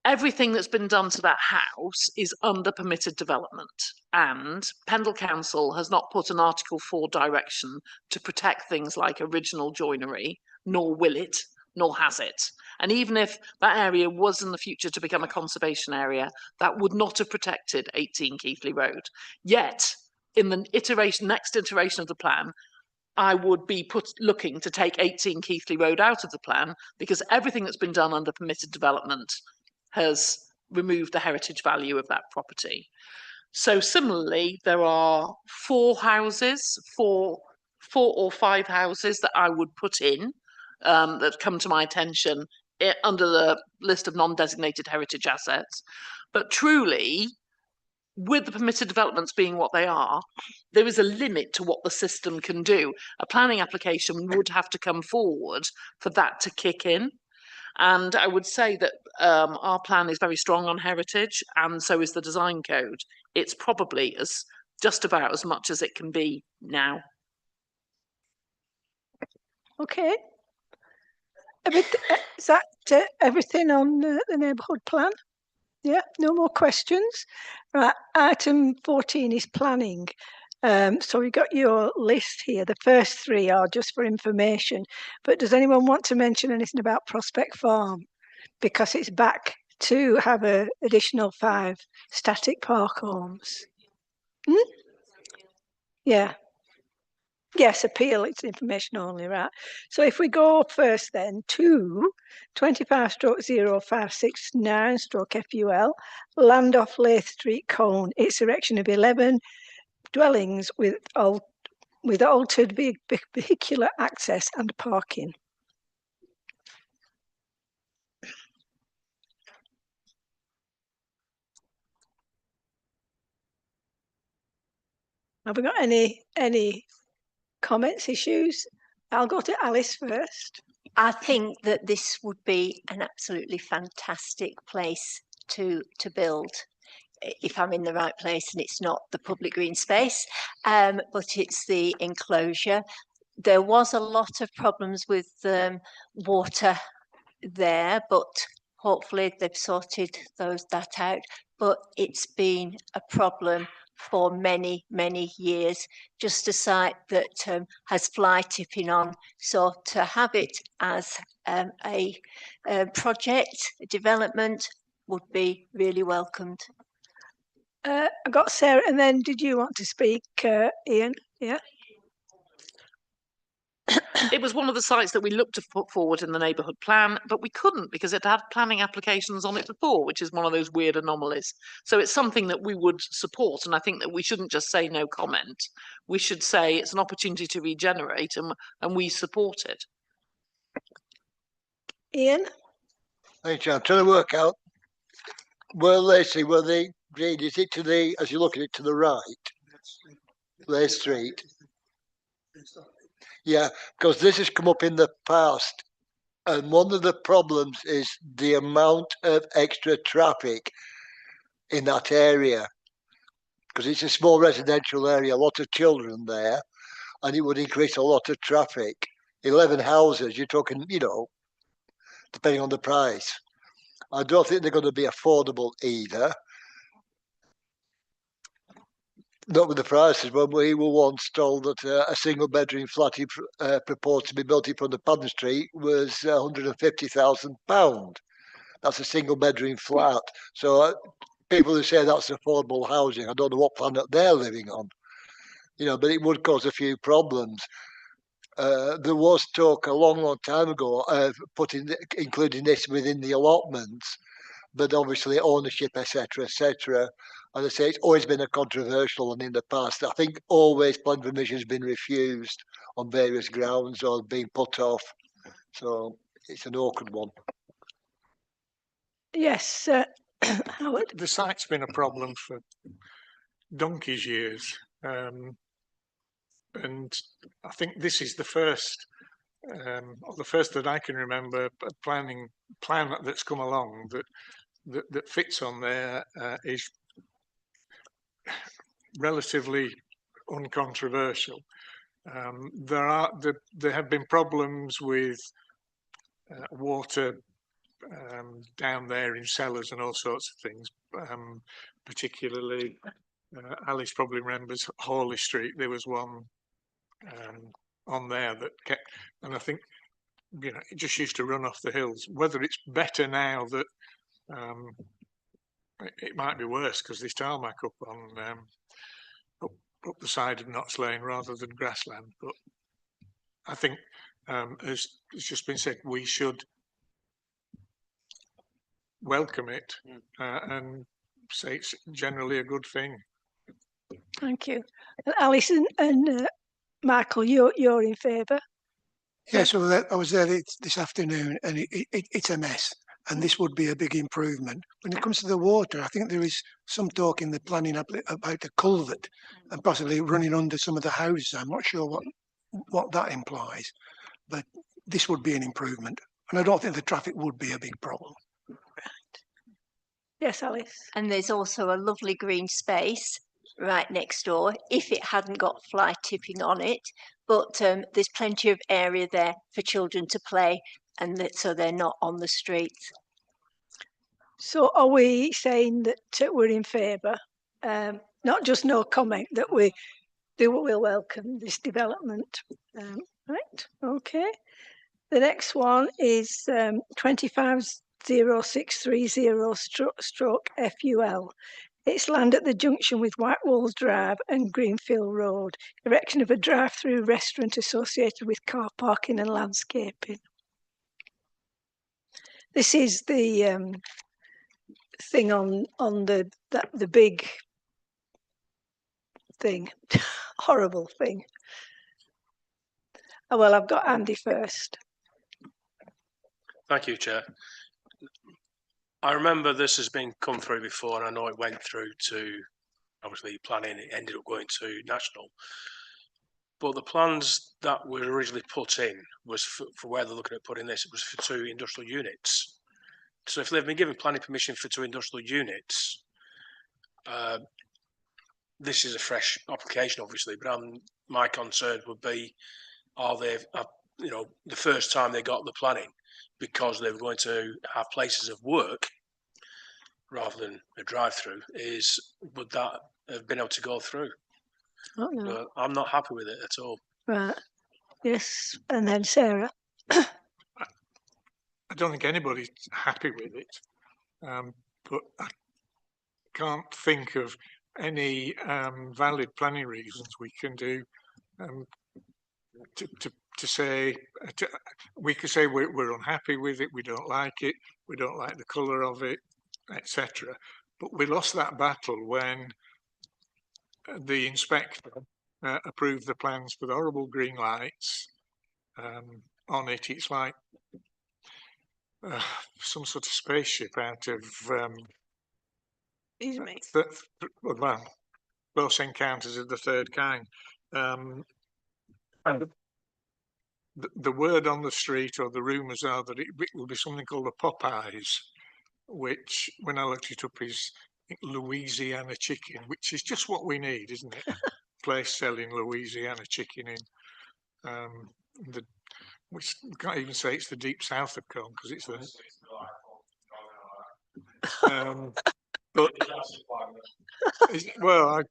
[SPEAKER 11] everything that's been done to that house is under permitted development. And Pendle Council has not put an Article 4 direction to protect things like original joinery, nor will it, nor has it. And even if that area was in the future to become a conservation area, that would not have protected 18 Keighley Road. Yet, in the next iteration of the plan, I would be looking to take 18 Keighley Road out of the plan, because everything that's been done under permitted development has removed the heritage value of that property. So similarly, there are 4 or 5 houses that I would put in that come to my attention under the list of non-designated heritage assets. But truly, with the permitted developments being what they are, there is a limit to what the system can do. A planning application would have to come forward for that to kick in. And I would say that our plan is very strong on heritage, and so is the design code. It's probably just about as much as it can be now.
[SPEAKER 1] Okay. Is that everything on the neighbourhood plan? Yeah, no more questions. Right, item 14 is planning. So we got your list here. The first 3 are just for information, but does anyone want to mention anything about Prospect Farm? Because it's back to have an additional 5 static park homes. Yeah. Yes, appeal, it's information only, right? So if we go first then to 25/0569/FUL, land off Lath Street, Colne, its erection of 11 dwellings with altered vehicular access and parking. Have we got any comments, issues? I'll go to Alice first.
[SPEAKER 4] I think that this would be an absolutely fantastic place to build, if I'm in the right place and it's not the public green space, but it's the enclosure. There was a lot of problems with water there, but hopefully they've sorted that out. But it's been a problem for many years, just a site that has fly tipping on. So to have it as a project, a development, would be really welcomed.
[SPEAKER 1] I got Sarah, and then did you want to speak, Ian? Yeah.
[SPEAKER 11] It was one of the sites that we looked to put forward in the neighbourhood plan, but we couldn't because it had planning applications on it before, which is one of those weird anomalies. So it's something that we would support, and I think that we shouldn't just say no comment. We should say it's an opportunity to regenerate, and we support it.
[SPEAKER 1] Ian?
[SPEAKER 3] Thank you. I'm trying to work out where the green is it to the, as you look at it, to the right, Lath Street. Yeah, because this has come up in the past, and one of the problems is the amount of extra traffic in that area, because it's a small residential area, a lot of children there, and it would increase a lot of traffic. 11 houses, you're talking, depending on the price. I don't think they're going to be affordable either. Not with the prices. When we were once told that a single bedroom flat proposed to be built in front of Padden Street was £150,000. That's a single bedroom flat. So people who say that's affordable housing, I don't know what planet they're living on. But it would cause a few problems. There was talk a long time ago of including this within the allotments, but obviously ownership, etc. And I say it's always been a controversial one in the past. I think always planning permission has been refused on various grounds or being put off. So it's an awkward one.
[SPEAKER 1] Yes, Howard.
[SPEAKER 7] The site's been a problem for donkey's years. And I think this is the first, or the first that I can remember, a plan that's come along that fits on there. relatively uncontroversial. There have been problems with water down there in cellars and all sorts of things. Particularly, Alice probably remembers Hawley Street. There was one on there that kept, and I think it just used to run off the hills. Whether it's better now that it might be worse because there's tarmac up on up the side of Knots Lane rather than grassland. But I think, as it's just been said, we should welcome it and say it's generally a good thing.
[SPEAKER 1] Thank you. Alison and Michael, you're in favour?
[SPEAKER 12] Yes, well, I was there this afternoon, and it's a mess. And this would be a big improvement. When it comes to the water, I think there is some talk in the planning about the culvert and possibly running under some of the houses. I'm not sure what that implies, but this would be an improvement. And I don't think the traffic would be a big problem.
[SPEAKER 1] Right. Yes, Alice.
[SPEAKER 4] And there's also a lovely green space right next door if it hadn't got fly tipping on it. But there's plenty of area there for children to play, and so they're not on the streets.
[SPEAKER 1] So are we saying that we're in favour? Not just no comment, that we'll welcome this development. Right, okay. The next one is 250630/FUL. It's land at the junction with Whitewalls Drive and Greenfield Road. Erection of a drive-through restaurant associated with car parking and landscaping. This is the thing on the big thing, horrible thing. Oh, well, I've got Andy first.
[SPEAKER 13] Thank you, Chair. I remember this has been come through before, and I know it went through to obviously planning. It ended up going to national, but the plans that were originally put in was for where they're looking at putting this. It was for 2 industrial units. So if they've been given planning permission for 2 industrial units, this is a fresh application, obviously. But my concern would be, are they, the first time they got the planning, because they were going to have places of work rather than a drive-through, would that have been able to go through?
[SPEAKER 1] Oh, no.
[SPEAKER 13] But I'm not happy with it at all.
[SPEAKER 1] Right. Yes, and then Sarah.
[SPEAKER 7] I don't think anybody's happy with it, but I can't think of any valid planning reasons we can do to say. We could say we're unhappy with it, we don't like it, we don't like the colour of it, etc. But we lost that battle when the inspector approved the plans for the horrible green lights on it. It's like some sort of spaceship out of Close Encounters of the Third Kind. And the word on the street, or the rumours are, that it will be something called the Popeyes, which, when I looked it up, is Louisiana chicken, which is just what we need, isn't it? Place selling Louisiana chicken in which we can't even say it's the deep south of Cone, because it's the but well, I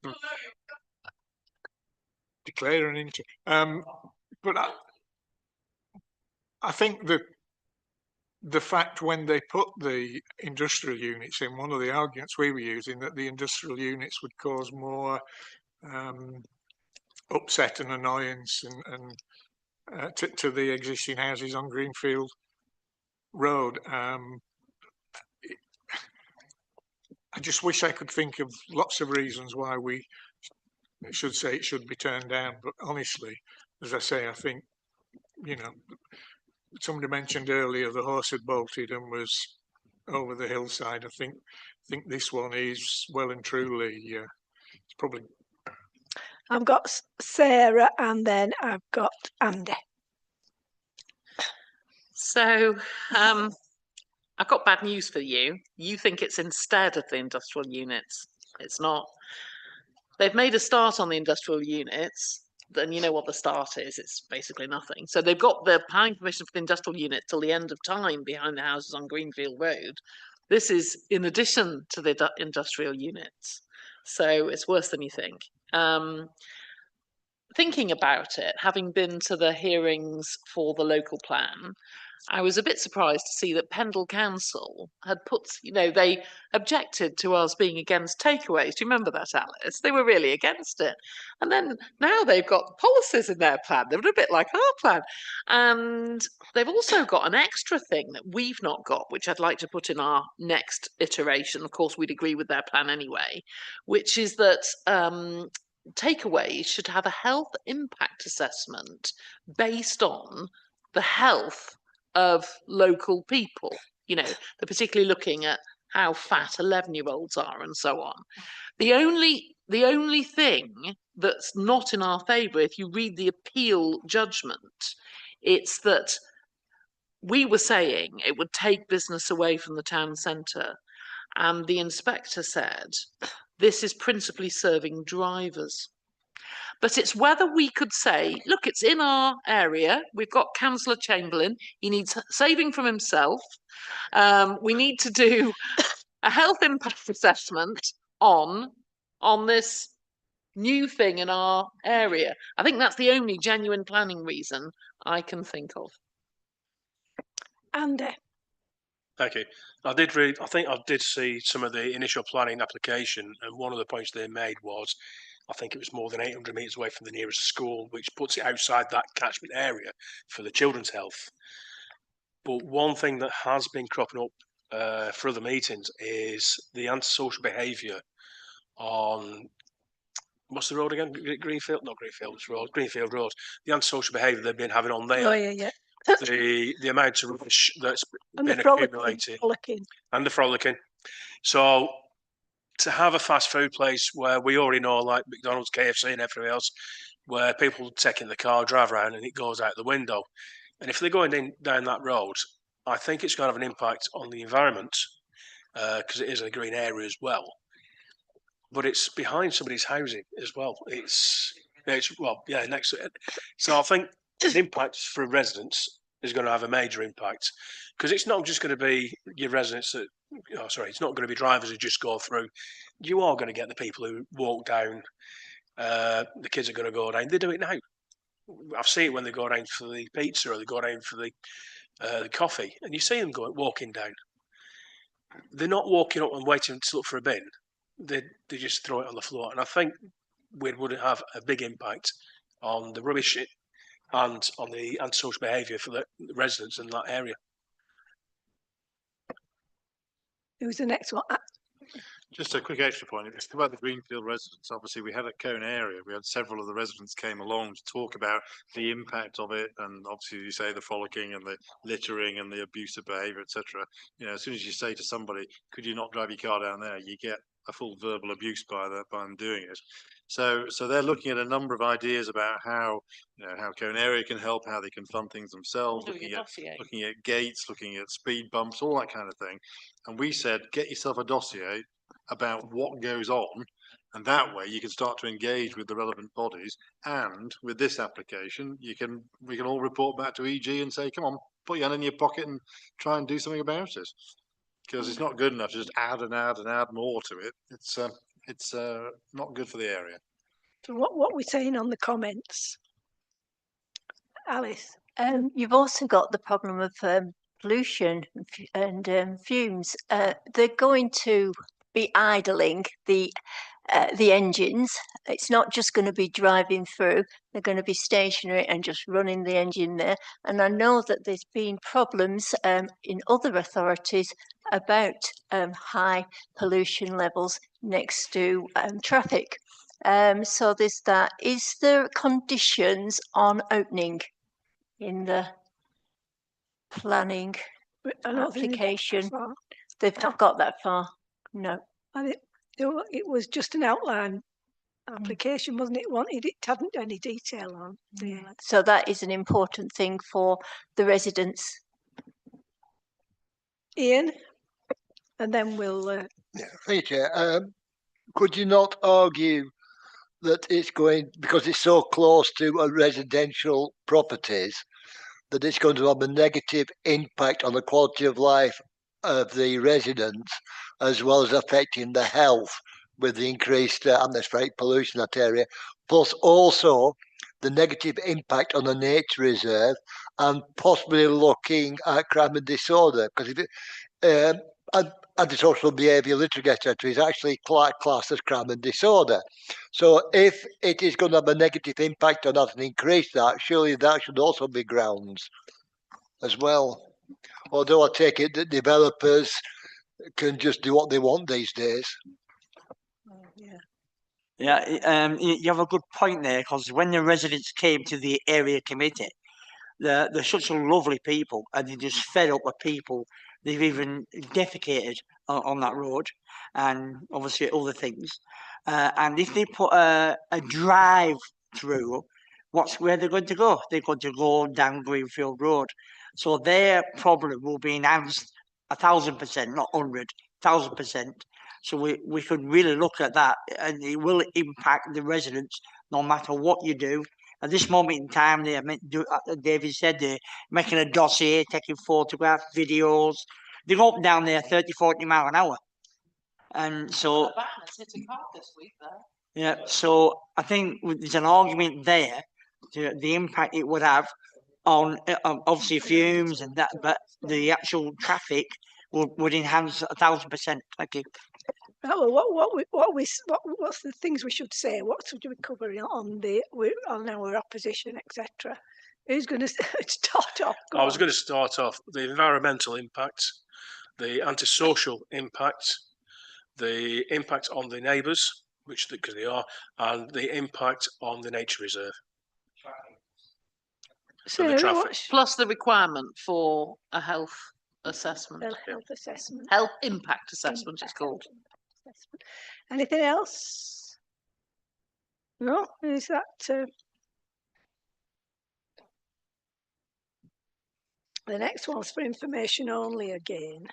[SPEAKER 7] declare an interest. But I think the fact when they put the industrial units in, one of the arguments we were using, that the industrial units would cause more upset and annoyance and to the existing houses on Greenfield Road. I just wish I could think of lots of reasons why we should say it should be turned down. But honestly, as I say, I think, somebody mentioned earlier the horse had bolted and was over the hillside. I think this one is well and truly, it's probably.
[SPEAKER 1] I've got Sarah, and then I've got Andy.
[SPEAKER 11] So I've got bad news for you. You think it's instead of the industrial units. It's not. they've made a start on the industrial units. Then you know what the start is. It's basically nothing. So they've got the planning permission for the industrial unit till the end of time behind the houses on Greenfield Road. This is in addition to the industrial units. So it's worse than you think. Thinking about it, having been to the hearings for the local plan, I was a bit surprised to see that Pendle Council had put, they objected to us being against takeaways. Do you remember that, Alice? They were really against it. And then now they've got policies in their plan. They're a bit like our plan. And they've also got an extra thing that we've not got, which I'd like to put in our next iteration. Of course, we'd agree with their plan anyway, which is that takeaways should have a health impact assessment based on the health of local people. They're particularly looking at how fat 11-year-olds are and so on. The only thing that's not in our favour, if you read the appeal judgment, it's that we were saying it would take business away from the town centre, and the inspector said this is principally serving drivers. But it's whether we could say, look, it's in our area. We've got Councillor Chamberlain. He needs saving from himself. We need to do a health impact assessment on this new thing in our area. I think that's the only genuine planning reason I can think of.
[SPEAKER 1] Andy.
[SPEAKER 13] Thank you. I think I did see some of the initial planning application, and one of the points they made was, I think it was more than 800 metres away from the nearest school, which puts it outside that catchment area for the children's health. But one thing that has been cropping up for other meetings is the antisocial behaviour on, what's the road again? Greenfield Road. The antisocial behaviour they've been having on there.
[SPEAKER 1] Oh, yeah.
[SPEAKER 13] The amount of rubbish that's
[SPEAKER 1] and
[SPEAKER 13] been accumulated. And the frolicking. So to have a fast food place where we already know, like McDonald's, KFC and everywhere else, where people take in the car, drive around and it goes out the window. And if they're going down that road, I think it's going to have an impact on the environment because it is a green area as well. But it's behind somebody's housing as well. It's next to it. So I think the impact for residents is going to have a major impact because it's not just going to be your residents that, it's not going to be drivers who just go through. You are going to get the people who walk down. The kids are going to go down. They do it now. I've seen it when they go down for the pizza or they go down for the coffee, and you see them walking down. They're not walking up and waiting to look for a bin. They just throw it on the floor, and I think we would have a big impact on the rubbish and on the antisocial behaviour for the residents in that area.
[SPEAKER 1] Who's the next one?
[SPEAKER 6] Just a quick extra point. It's about the Greenfield residents. Obviously, we had at Cone area, we had several of the residents came along to talk about the impact of it. And obviously, you say the frolicking and the littering and the abusive behaviour, etc. As soon as you say to somebody, could you not drive your car down there? You get a full verbal abuse by them doing it. So they're looking at a number of ideas about how Cone area can help, how they can fund things themselves, looking at gates, looking at speed bumps, all that kind of thing. And we said, get yourself a dossier about what goes on, and that way you can start to engage with the relevant bodies. And with this application, we can all report back to EG and say, come on, put your hand in your pocket and try and do something about it. Because it's not good enough to just add and add and add more to it. It's not good for the area.
[SPEAKER 1] So what we're saying on the comments, Alice?
[SPEAKER 4] You've also got the problem of pollution and fumes. They're going to be idling the engines. It's not just going to be driving through. They're going to be stationary and just running the engine there. And I know that there's been problems in other authorities about high pollution levels next to traffic. So there's that. Is there conditions on opening in the planning application? They've not got that far. No.
[SPEAKER 1] It was just an outline application, wasn't it? It hadn't any detail on.
[SPEAKER 4] So that is an important thing for the residents.
[SPEAKER 1] Ian, and then we'll.
[SPEAKER 3] Yeah, thank you. Could you not argue that it's going, because it's so close to a residential properties, that it's going to have a negative impact on the quality of life of the residents, as well as affecting the health with the increased atmospheric pollution in that area, plus also the negative impact on the nature reserve, and possibly looking at crime and disorder, because if it, antisocial behaviour, littering, etc., is actually classed as crime and disorder. So if it is going to have a negative impact on that and increase that, surely that should also be grounds as well. Although I take it that developers can just do what they want these days.
[SPEAKER 5] Yeah, you have a good point there, because when the residents came to the area committee, they're such lovely people, and they're just fed up with people. They've even defecated on that road, and obviously other things. And if they put a drive through, where they're going to go? They're going to go down Greenfield Road. So their problem will be enhanced 1,000%, not 100,000%. So we could really look at that, and it will impact the residents no matter what you do. At this moment in time, David said they're making a dossier, taking photographs, videos. They go up down there 30, 40 mile an hour. And so, yeah, so I think there's an argument there to the impact it would have on obviously fumes and that, but the actual traffic would enhance 1,000%. Thank you.
[SPEAKER 1] Well, what's the things we should say? What should we cover on our opposition, etc.? Who's going to start off?
[SPEAKER 13] I was going to start off the environmental impact, the antisocial impact, the impact on the neighbours, because they are, and the impact on the nature reserve.
[SPEAKER 1] So
[SPEAKER 13] the traffic.
[SPEAKER 11] Plus the requirement for a health assessment. Health impact assessment, it's called.
[SPEAKER 1] Anything else? No? Is that... The next one's for information only again.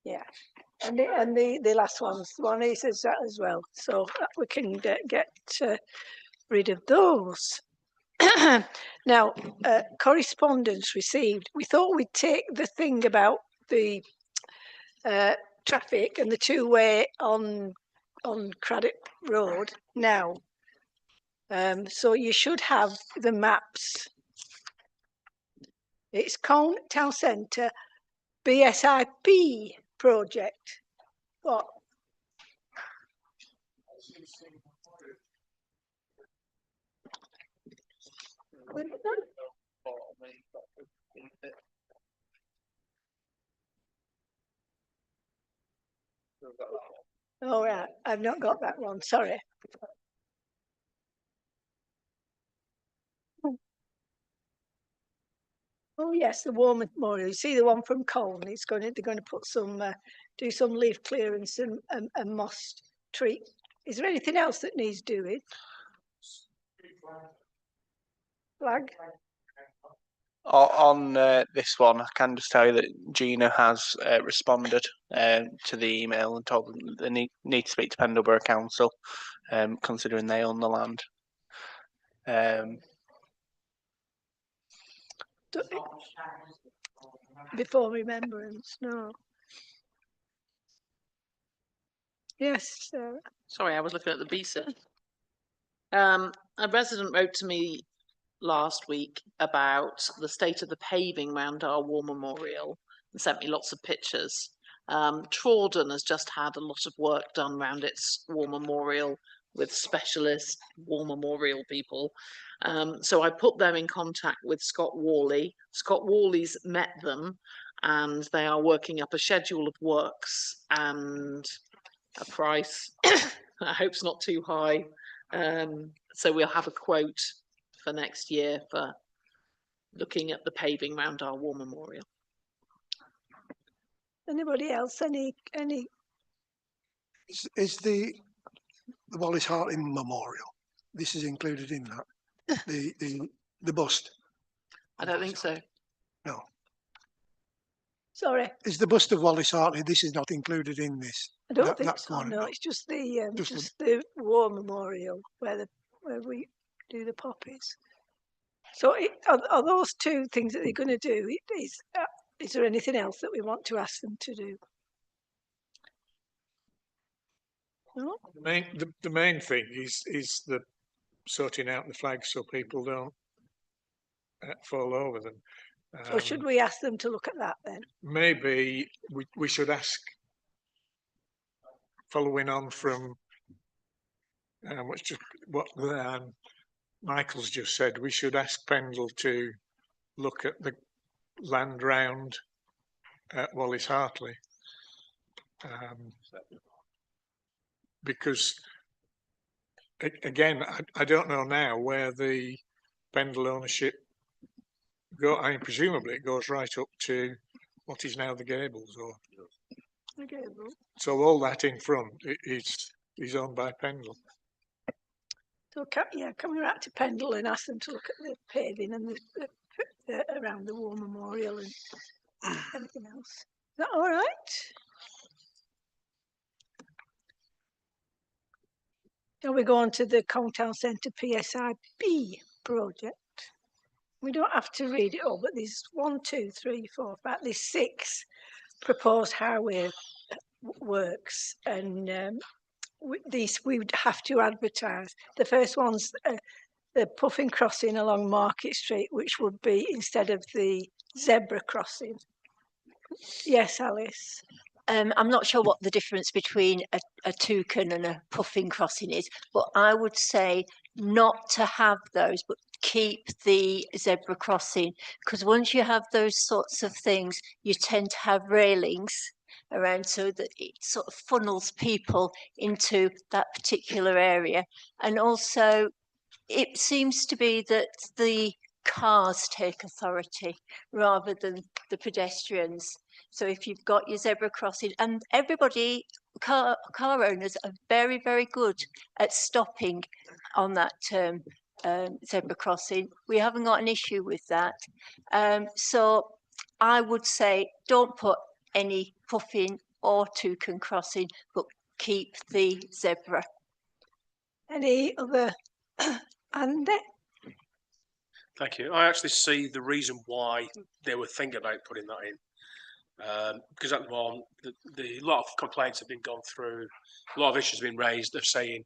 [SPEAKER 1] Yeah. And the last one is that as well. So that we can get rid of those. Now, correspondence received. We thought we'd take the thing about the traffic and the two-way on Craddock Road now. So you should have the maps. It's Colne Town Centre BSIP project. What? Oh, right. I've not got that one. Sorry. Oh yes, the War Memorial. You see the one from Colne. They're going to put some do some leaf clearance and moss tree. Is there anything else that needs doing? Flag.
[SPEAKER 9] On this one, I can just tell you that Gina has responded to the email and told them that they need to speak to Pendleborough Council, considering they own the land.
[SPEAKER 1] Before remembrance, no. Yes.
[SPEAKER 11] Sorry, I was looking at the BSIP. A resident wrote to me last week about the state of the paving around our war memorial and sent me lots of pictures. Trawden has just had a lot of work done around its war memorial with specialist war memorial people. So I put them in contact with Scott Worley. Scott Worley's met them, and they are working up a schedule of works and a price. I hope it's not too high. So we'll have a quote for next year for looking at the paving around our war memorial.
[SPEAKER 1] Anybody else? Any?
[SPEAKER 12] Is the Wallace Hartley Memorial? This is included in that. The bust.
[SPEAKER 11] I don't think so.
[SPEAKER 12] No.
[SPEAKER 1] Sorry,
[SPEAKER 12] Is the bust of Wallace Hartley, this is not included in this?
[SPEAKER 1] I don't
[SPEAKER 12] That-
[SPEAKER 1] think
[SPEAKER 12] that
[SPEAKER 1] so.
[SPEAKER 12] one.
[SPEAKER 1] No, it's just the
[SPEAKER 12] Just the-
[SPEAKER 1] just the war memorial where we do the poppies. So are those two things that they're going to do? Is there anything else that we want to ask them to do? No?
[SPEAKER 7] The main thing is the sorting out the flags so people don't fall over them.
[SPEAKER 1] So should we ask them to look at that then?
[SPEAKER 7] Maybe we should ask, following on from what Michael's just said, we should ask Pendle to look at the land round Wallace Hartley, because again, I don't know now where the Pendle ownership go. I mean, presumably it goes right up to what is now the Gables, or so all that in front is owned by Pendle.
[SPEAKER 1] So can we write to Pendle and ask them to look at the paving and the around the war memorial and everything else? Is that all right? Shall we go on to the Combe Centre PSIB project? We don't have to read it all, but there's 1, 2, 3, 4, 5, there's 6 proposed highway works, and these we would have to advertise. The first one's the Puffin crossing along Market Street, which would be instead of the zebra crossing. Yes, Alice.
[SPEAKER 4] I'm not sure what the difference between a toucan and a puffin crossing is, but I would say not to have those, but keep the zebra crossing, because once you have those sorts of things, you tend to have railings around so that it sort of funnels people into that particular area. And also, it seems to be that the cars take authority rather than the pedestrians. So if you've got your zebra crossing, and everybody, car owners are very, very good at stopping on that zebra crossing. We haven't got an issue with that. So I would say don't put any puffin or toucan crossing, but keep the zebra.
[SPEAKER 1] Any other? Andy?
[SPEAKER 13] Thank you. I actually see the reason why they were thinking about putting that in. Because at the moment, a lot of complaints have been gone through, a lot of issues have been raised of saying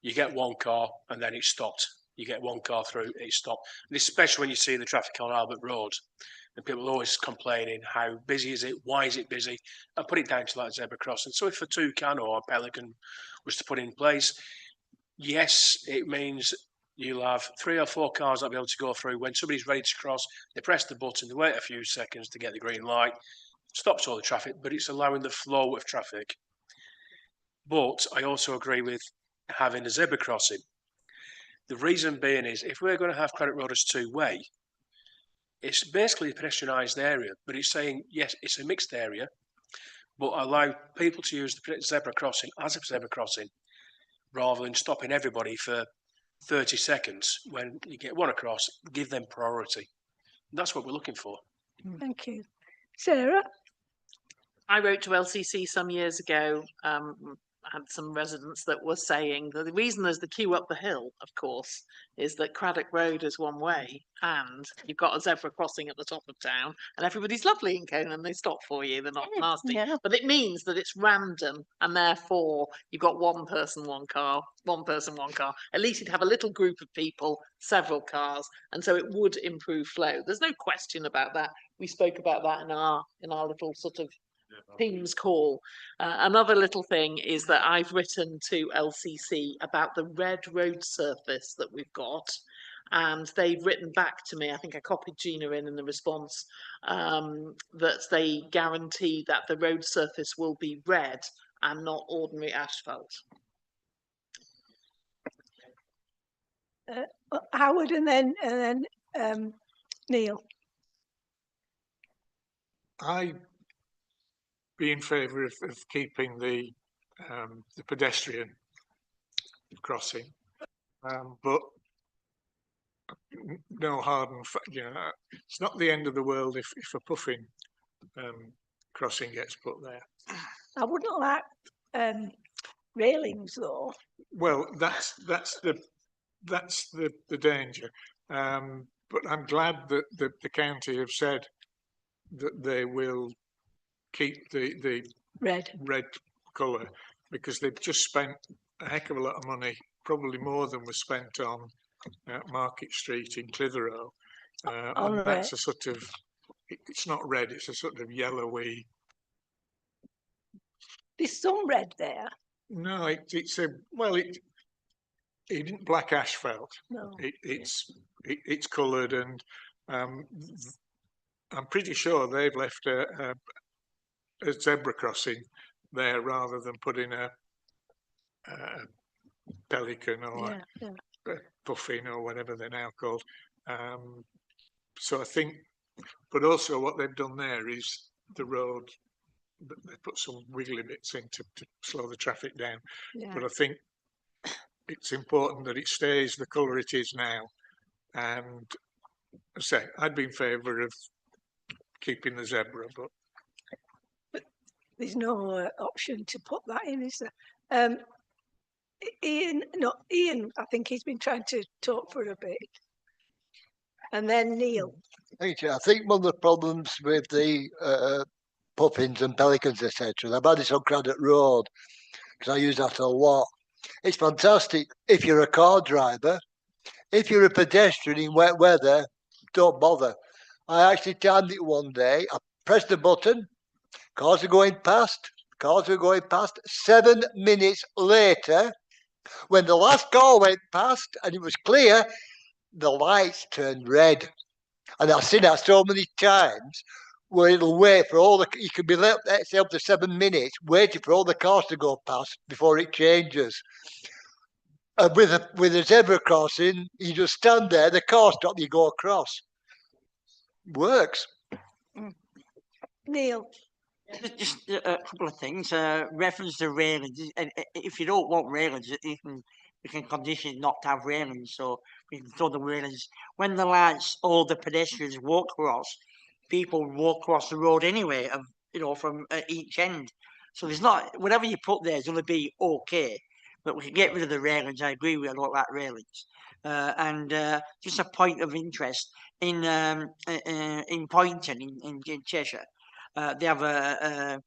[SPEAKER 13] you get one car and then it's stopped. You get one car through, it's stopped. And especially when you see the traffic on Albert Road, and people are always complaining, how busy is it? Why is it busy? I put it down to that zebra crossing. So if a toucan or a pelican was to put in place, yes, it means you'll have 3 or 4 cars that'll be able to go through. When somebody's ready to cross, they press the button, they wait a few seconds to get the green light, stops all the traffic, but it's allowing the flow of traffic. But I also agree with having a zebra crossing. The reason being is if we're going to have Credit Road as two-way, it's basically a pedestrianised area, but it's saying, yes, it's a mixed area, but allow people to use the zebra crossing as a zebra crossing rather than stopping everybody for 30 seconds. When you get one across, give them priority. And that's what we're looking for.
[SPEAKER 1] Thank you. Sarah?
[SPEAKER 11] I wrote to LCC some years ago, had some residents that were saying that the reason there's the queue up the hill, of course, is that Craddock Road is one way and you've got a zebra crossing at the top of town and everybody's lovely in Cone and they stop for you, they're not nasty.
[SPEAKER 4] Yeah.
[SPEAKER 11] But it means that it's random and therefore you've got one person, one car, one person, one car. At least you'd have a little group of people, several cars, and so it would improve flow. There's no question about that. We spoke about that in our little sort of Teams call. Another little thing is that I've written to LCC about the red road surface that we've got, and they've written back to me. I think I copied Gina in the response that they guarantee that the road surface will be red and not ordinary asphalt.
[SPEAKER 1] Howard and then Neil.
[SPEAKER 7] I be in favour of keeping the pedestrian crossing, but no hard and it's not the end of the world if a puffin crossing gets put there.
[SPEAKER 1] I wouldn't like railings though.
[SPEAKER 7] Well, that's the danger. But I'm glad that the county have said that they will keep the
[SPEAKER 1] red
[SPEAKER 7] colour, because they've just spent a heck of a lot of money, probably more than was spent on Market Street in Clitheroe. And that's a sort of, it's not red, it's a sort of yellowy.
[SPEAKER 1] There's some red there.
[SPEAKER 7] No, it's a, well, it isn't black asphalt.
[SPEAKER 1] No.
[SPEAKER 7] It's coloured, and I'm pretty sure they've left a zebra crossing there rather than putting a pelican or a puffin or whatever they're now called. So I think, but also what they've done there is the road, they put some wiggly bits in to slow the traffic down. But I think it's important that it stays the colour it is now. And I say, I'd be in favour of keeping the zebra, but
[SPEAKER 1] there's no option to put that in, is there? Ian, I think he's been trying to talk for a bit. And then Neil.
[SPEAKER 3] I think one of the problems with the puffins and pelicans, etc., I've had this on Craddock Road, because I use that a lot. It's fantastic if you're a car driver. If you're a pedestrian in wet weather, don't bother. I actually timed it one day. I pressed the button. Cars are going past. 7 minutes later, when the last car went past and it was clear, the lights turned red. And I've seen that so many times where it'll wait for all the, you can be left, let's say, up to 7 minutes waiting for all the cars to go past before it changes. And with a zebra crossing, you just stand there, the car stops, you go across. Works.
[SPEAKER 1] Neil.
[SPEAKER 5] Just a couple of things. Reference to railings. If you don't want railings, you can condition not to have railings. So we can throw the railings. When the lights, all the pedestrians walk across, people walk across the road anyway, from each end. So there's not, whatever you put there is going to be okay. But we can get rid of the railings. I agree with you, I don't like railings. And just a point of interest, in Poynton, in Cheshire, they have a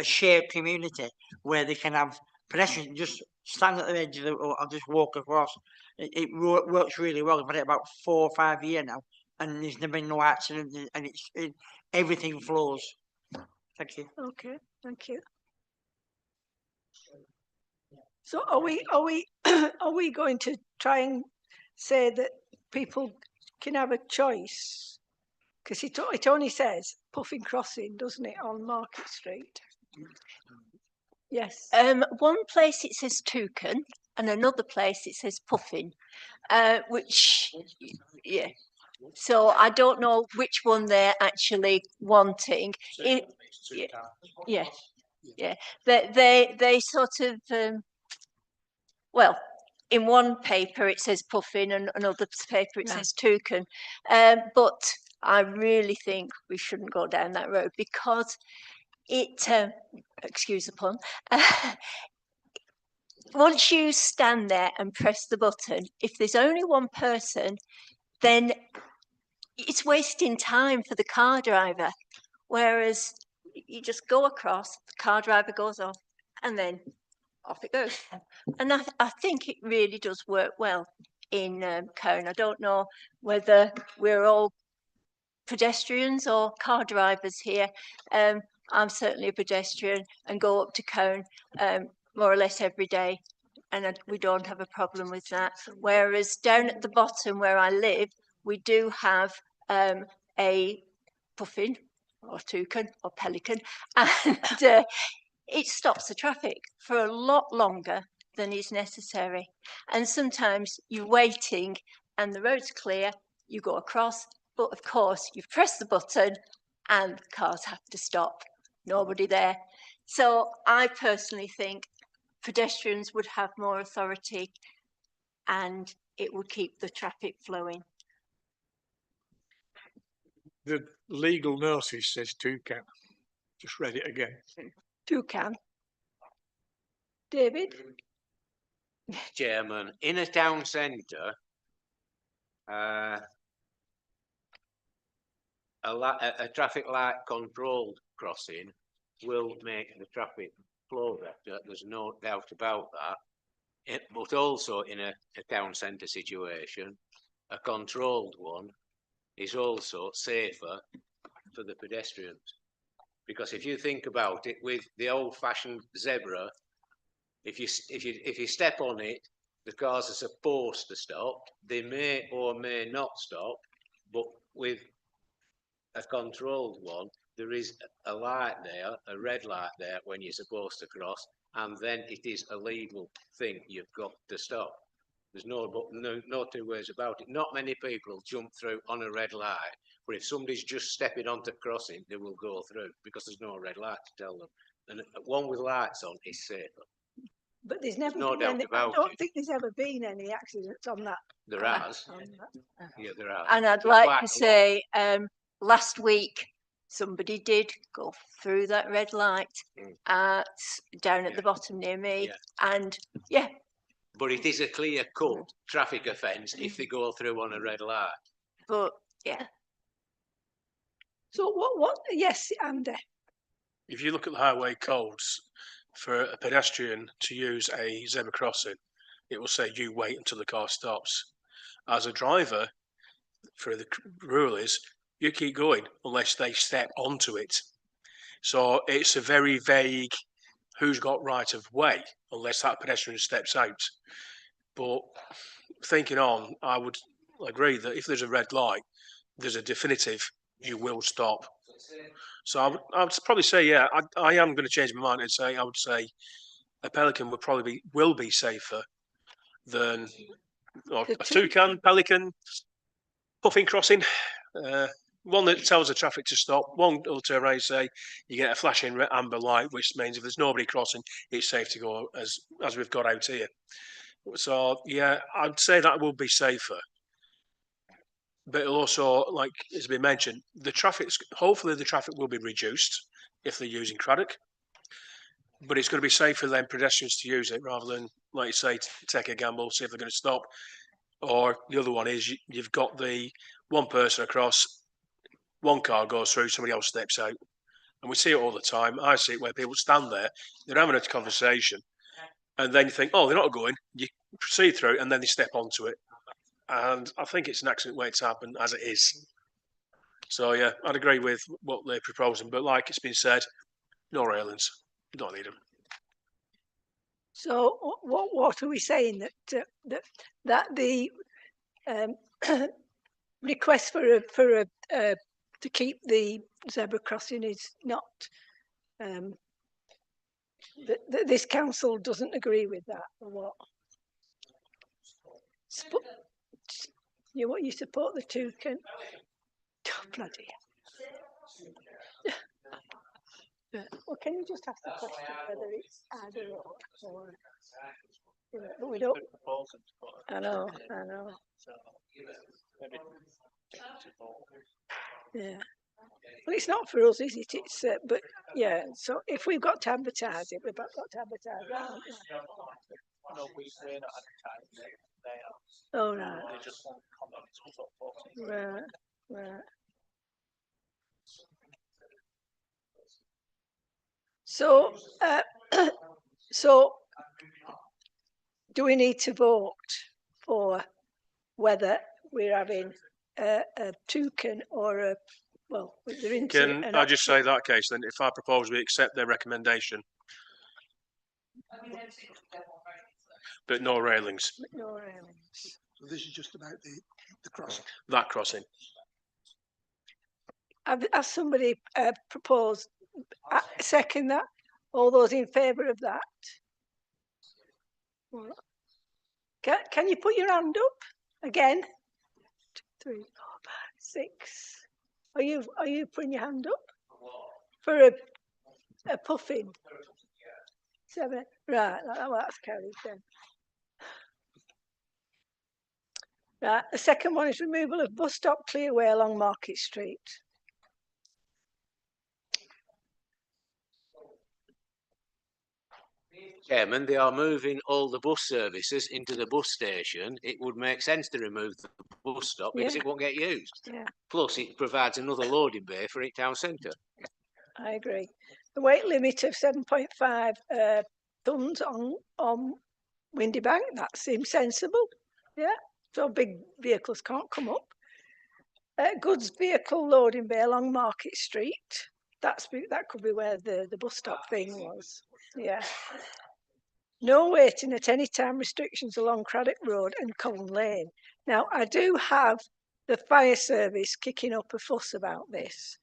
[SPEAKER 5] shared community where they can have pedestrians just stand at the edge of the road and just walk across. It works really well. I've had it about 4 or 5 years now, and there's never been no accident, and everything flows. Thank you.
[SPEAKER 1] Okay, thank you. So are we are we going to try and say that people can have a choice? Because it only says Puffin Crossing, doesn't it, on Market Street? Yes.
[SPEAKER 4] One place it says Toucan, and another place it says Puffin, which, yeah. So I don't know which one they're actually wanting. Yeah. They sort of, well, in one paper it says Puffin, and another paper it says Toucan. But I really think we shouldn't go down that road, because it, excuse the pun, once you stand there and press the button, if there's only one person, then it's wasting time for the car driver. Whereas you just go across, the car driver goes off, and then off it goes. And I think it really does work well in Cone. I don't know whether we're all pedestrians or car drivers here. I'm certainly a pedestrian and go up to Cone more or less every day, and we don't have a problem with that. Whereas down at the bottom where I live, we do have a puffin or toucan or pelican, and it stops the traffic for a lot longer than is necessary. And sometimes you're waiting and the road's clear, you go across, but of course you've pressed the button and cars have to stop. Nobody there. So I personally think pedestrians would have more authority and it would keep the traffic flowing.
[SPEAKER 7] The legal notice says Toucan. just read it again.
[SPEAKER 1] Toucan. David?
[SPEAKER 10] Chairman, in a town centre, a traffic light controlled crossing will make the traffic flow better. There's no doubt about that. But also in a town centre situation, a controlled one is also safer for the pedestrians. Because if you think about it, with the old-fashioned zebra, if you step on it, the cars are supposed to stop. They may or may not stop, but with a controlled one, there is a light there, a red light there when you're supposed to cross, and then it is a legal thing. You've got to stop. There's no two ways about it. Not many people jump through on a red light, but if somebody's just stepping onto crossing, they will go through because there's no red light to tell them. And one with lights on is safer.
[SPEAKER 1] But there's never
[SPEAKER 10] no
[SPEAKER 1] been
[SPEAKER 10] doubt
[SPEAKER 1] any,
[SPEAKER 10] about
[SPEAKER 1] I don't
[SPEAKER 10] it.
[SPEAKER 1] think there's ever been any accidents on that.
[SPEAKER 10] There has. Yeah, there has.
[SPEAKER 4] And I'd like to say, last week, somebody did go through that red light down at the bottom near me. And yeah.
[SPEAKER 10] But it is a clear-cut traffic offence if they go through on a red light.
[SPEAKER 4] But yeah.
[SPEAKER 1] So what? Yes, Andy.
[SPEAKER 13] If you look at the highway codes, for a pedestrian to use a zebra crossing, it will say you wait until the car stops. As a driver, for the rule is you keep going unless they step onto it. So it's a very vague who's got right of way unless that pedestrian steps out. But thinking on, I would agree that if there's a red light, there's a definitive you will stop. So I would probably say, yeah, I am going to change my mind and say I would say a pelican will be safer than a toucan, pelican, puffin crossing. One that tells the traffic to stop. One will turn around and say you get a flashing amber light, which means if there's nobody crossing, it's safe to go as we've got out here. So yeah, I'd say that will be safer. But also, like has been mentioned, hopefully the traffic will be reduced if they're using Craddock. But it's going to be safe for them pedestrians to use it rather than, like you say, take a gamble, see if they're going to stop. Or the other one is you've got the one person across, one car goes through, somebody else steps out. And we see it all the time. I see it where people stand there, they're having a conversation, and then you think, oh, they're not going. You proceed through, and then they step onto it. And I think it's an accident waiting to happen as it is. So yeah, I'd agree with what they're proposing. But like it's been said, no railings. You don't need them.
[SPEAKER 1] So what are we saying that the request for a to keep the zebra crossing is not that this council doesn't agree with that, or what? You support the toucan? Oh, bloody hell. Well, can you just ask the question whether it's either or but we don't. I know. Yeah. Well, it's not for us, is it? It's but yeah. So if we've got to advertise it, we've got to advertise it.
[SPEAKER 9] No, we're not advertising. They are.
[SPEAKER 1] Oh right.
[SPEAKER 9] They just want comments.
[SPEAKER 1] Right. So, so do we need to vote for whether we're having a toucan or a they're into
[SPEAKER 13] Can I just say that case then? If I propose we accept their recommendation, but no railings.
[SPEAKER 1] No railings.
[SPEAKER 12] So this is just about the crossing.
[SPEAKER 13] That crossing.
[SPEAKER 1] Has somebody proposed? Second that. All those in favour of that? Can you put your hand up again? 2, 3, 4, 5, 6. Are you putting your hand up for a puffin? 7. Right, that's carried then. Right, the second one is removal of bus stop clearway along Market Street.
[SPEAKER 10] Chairman, they are moving all the bus services into the bus station. It would make sense to remove the bus stop because
[SPEAKER 1] Yeah.
[SPEAKER 10] it won't get used.
[SPEAKER 1] Yeah,
[SPEAKER 10] Plus, it provides another loading bay for each town centre.
[SPEAKER 1] I agree. The weight limit of 7.5 tons on Windy Bank, that seems sensible. Yeah, so big vehicles can't come up. Goods vehicle loading bay along Market Street. That could be where the bus stop thing was. Yeah. No waiting at any time restrictions along Craddock Road and Colne Lane. Now, I do have the fire service kicking up a fuss about this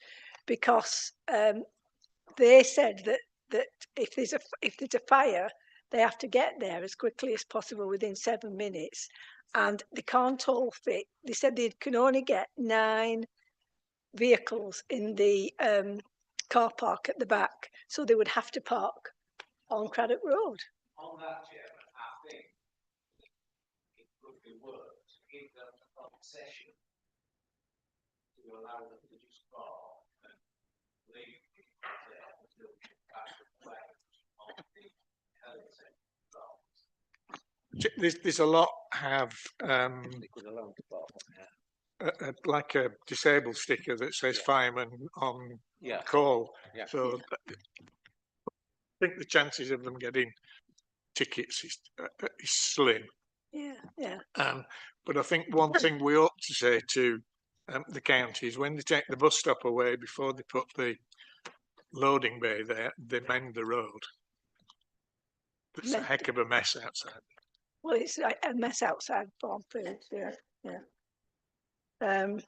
[SPEAKER 1] because they said that if there's a fire, they have to get there as quickly as possible within 7 minutes, and they can't all fit. They said they can only get 9 vehicles in the car park at the back, so they would have to park on Craddock Road.
[SPEAKER 10] On that, Chairman, I think it could be worked to give them a concession to allow them to just park and leave there until that's on the
[SPEAKER 7] There's a lot have like a disabled sticker that says fireman on call.
[SPEAKER 10] Yeah.
[SPEAKER 7] So I think the chances of them getting tickets is slim.
[SPEAKER 1] Yeah.
[SPEAKER 7] But I think one thing we ought to say to the county is when they take the bus stop away, before they put the loading bay there, they mend the road. It's a heck of a mess outside.
[SPEAKER 1] Well, it's a mess outside Farm Foods. Yeah. So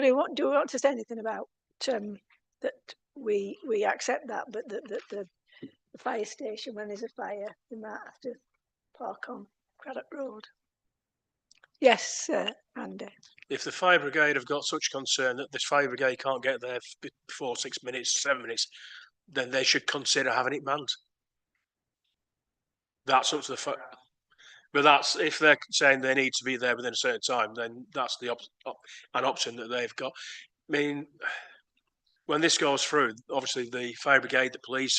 [SPEAKER 1] do we want to say anything about that we accept that, but the fire station, when there's a fire, they might have to park on Craddock Road? Yes, Andy.
[SPEAKER 13] If the fire brigade have got such concern that this fire brigade can't get there before 6 minutes, 7 minutes, then they should consider having it manned. That's up to the but that's if they're saying they need to be there within a certain time, then that's an option that they've got. I mean, when this goes through, obviously the fire brigade, the police,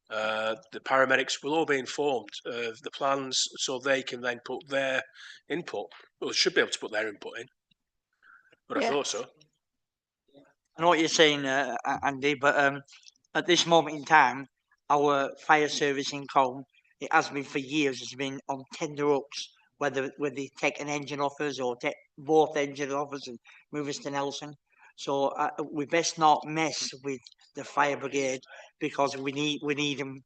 [SPEAKER 13] the paramedics will all be informed of the plans, so they can then put their input. Well, they should be able to put their input in. But I thought so.
[SPEAKER 5] I know what you're saying, Andy, but at this moment in time, our fire service in Colne, it has been for years, has been on tender hooks, whether they take an engine off us or take both engines off us and move us to Nelson. So we best not mess with the fire brigade because we need them.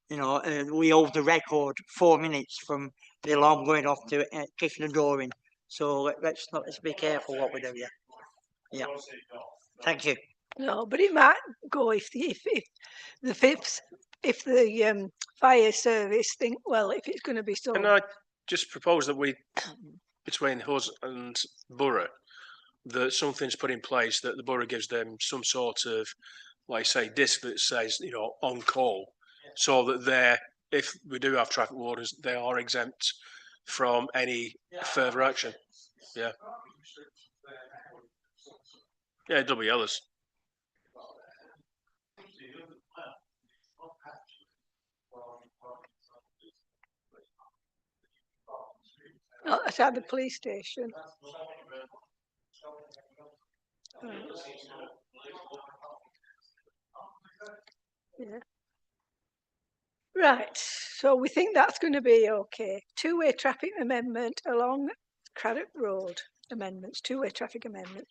[SPEAKER 5] You know, we hold the record 4 minutes from the alarm going off to kicking the door in. So let's be careful what we do. Yeah. Thank you.
[SPEAKER 1] No, but it might go if the fire service think, well, if it's going to be so.
[SPEAKER 13] And I just propose that we, between us and Borough, that something's put in place that the Borough gives them some sort of, like say, disc that says, on call, so that if we do have traffic wardens, they are exempt from any further action. Yeah. Yeah, there'll be others.
[SPEAKER 1] It's at the police station. Yeah. Right, so we think that's going to be okay. Two-way traffic amendment along Craddock Road amendments, two-way traffic amendment.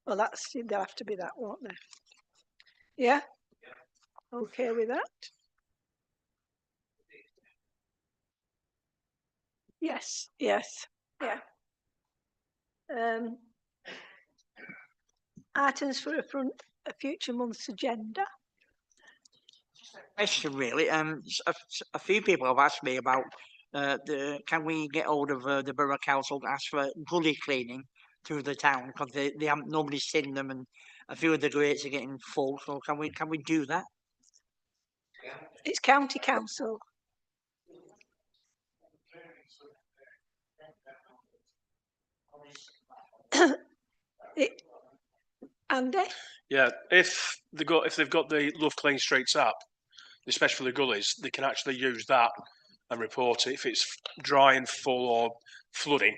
[SPEAKER 1] Well, they'll have to be that, won't they? Yeah? Okay with that? Yes, yeah. Items for a future month's agenda.
[SPEAKER 5] Question really. A few people have asked me about can we get hold of the Borough Council to ask for gully cleaning through the town because they haven't, nobody's seen them and a few of the grates are getting full. So can we do that?
[SPEAKER 1] It's County Council. Andy?
[SPEAKER 13] Yeah, if they've got the Love Clean Streets app, especially for the gullies, they can actually use that and report it if it's dry and full or flooding,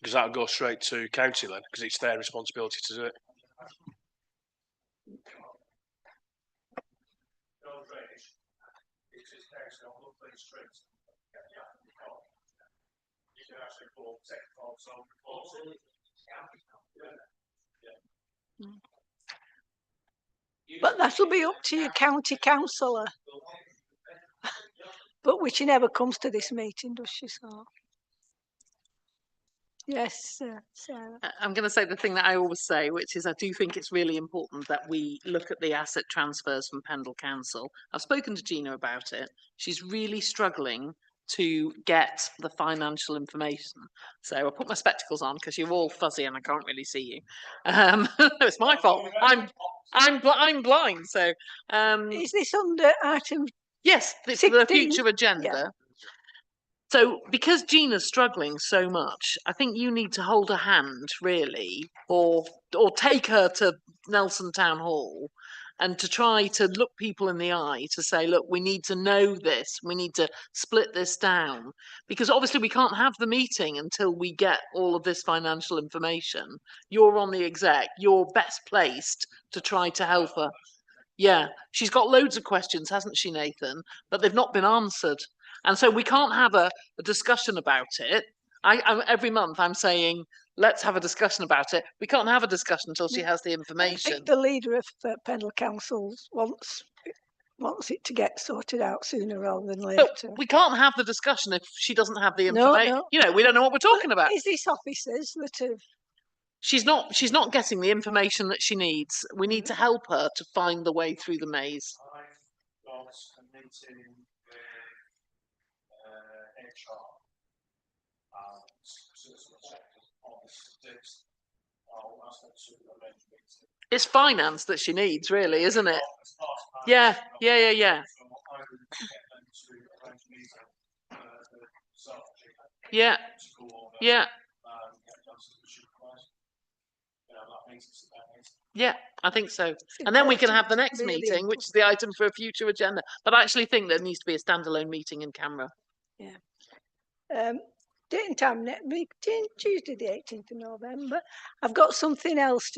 [SPEAKER 13] because that'll go straight to council then, because it's their responsibility to do it.
[SPEAKER 1] But that'll be up to your county councillor. But which never comes to this meeting, does she? So. Yes, Sarah.
[SPEAKER 11] I'm going to say the thing that I always say, which is I do think it's really important that we look at the asset transfers from Pendle Council. I've spoken to Gina about it. She's really struggling to get the financial information. So I put my spectacles on because you're all fuzzy and I can't really see you. It's my fault. I'm blind. So
[SPEAKER 1] is this under item?
[SPEAKER 11] Yes, it's
[SPEAKER 1] 16?
[SPEAKER 11] the future agenda.
[SPEAKER 1] Yeah.
[SPEAKER 11] So because Gina's struggling so much, I think you need to hold her hand, really, or take her to Nelson Town Hall and to try to look people in the eye to say, look, we need to know this. We need to split this down. Because obviously we can't have the meeting until we get all of this financial information. You're on the exec. You're best placed to try to help her. Yeah, she's got loads of questions, hasn't she, Nathan? But they've not been answered. And so we can't have a discussion about it. Every month I'm saying, let's have a discussion about it. We can't have a discussion until she has the information.
[SPEAKER 1] I think the leader of Pendle Council wants it to get sorted out sooner rather than later.
[SPEAKER 11] But we can't have the discussion if she doesn't have the information.
[SPEAKER 1] No.
[SPEAKER 11] You know, we don't know what we're talking about.
[SPEAKER 1] Is this officers that have...
[SPEAKER 11] She's not getting the information that she needs. We need to help her to find the way through the maze.
[SPEAKER 14] I've got a meeting with HR and solicitor on the 6th. I'll ask them to arrange a meeting.
[SPEAKER 11] It's finance that she needs, really, isn't it? Yeah. Yeah. Yeah, I think so. And then we can have the next meeting, which is the item for a future agenda. But I actually think there needs to be a standalone meeting in camera.
[SPEAKER 1] Yeah. Date and time next meeting, Tuesday the 18th of November. I've got something else to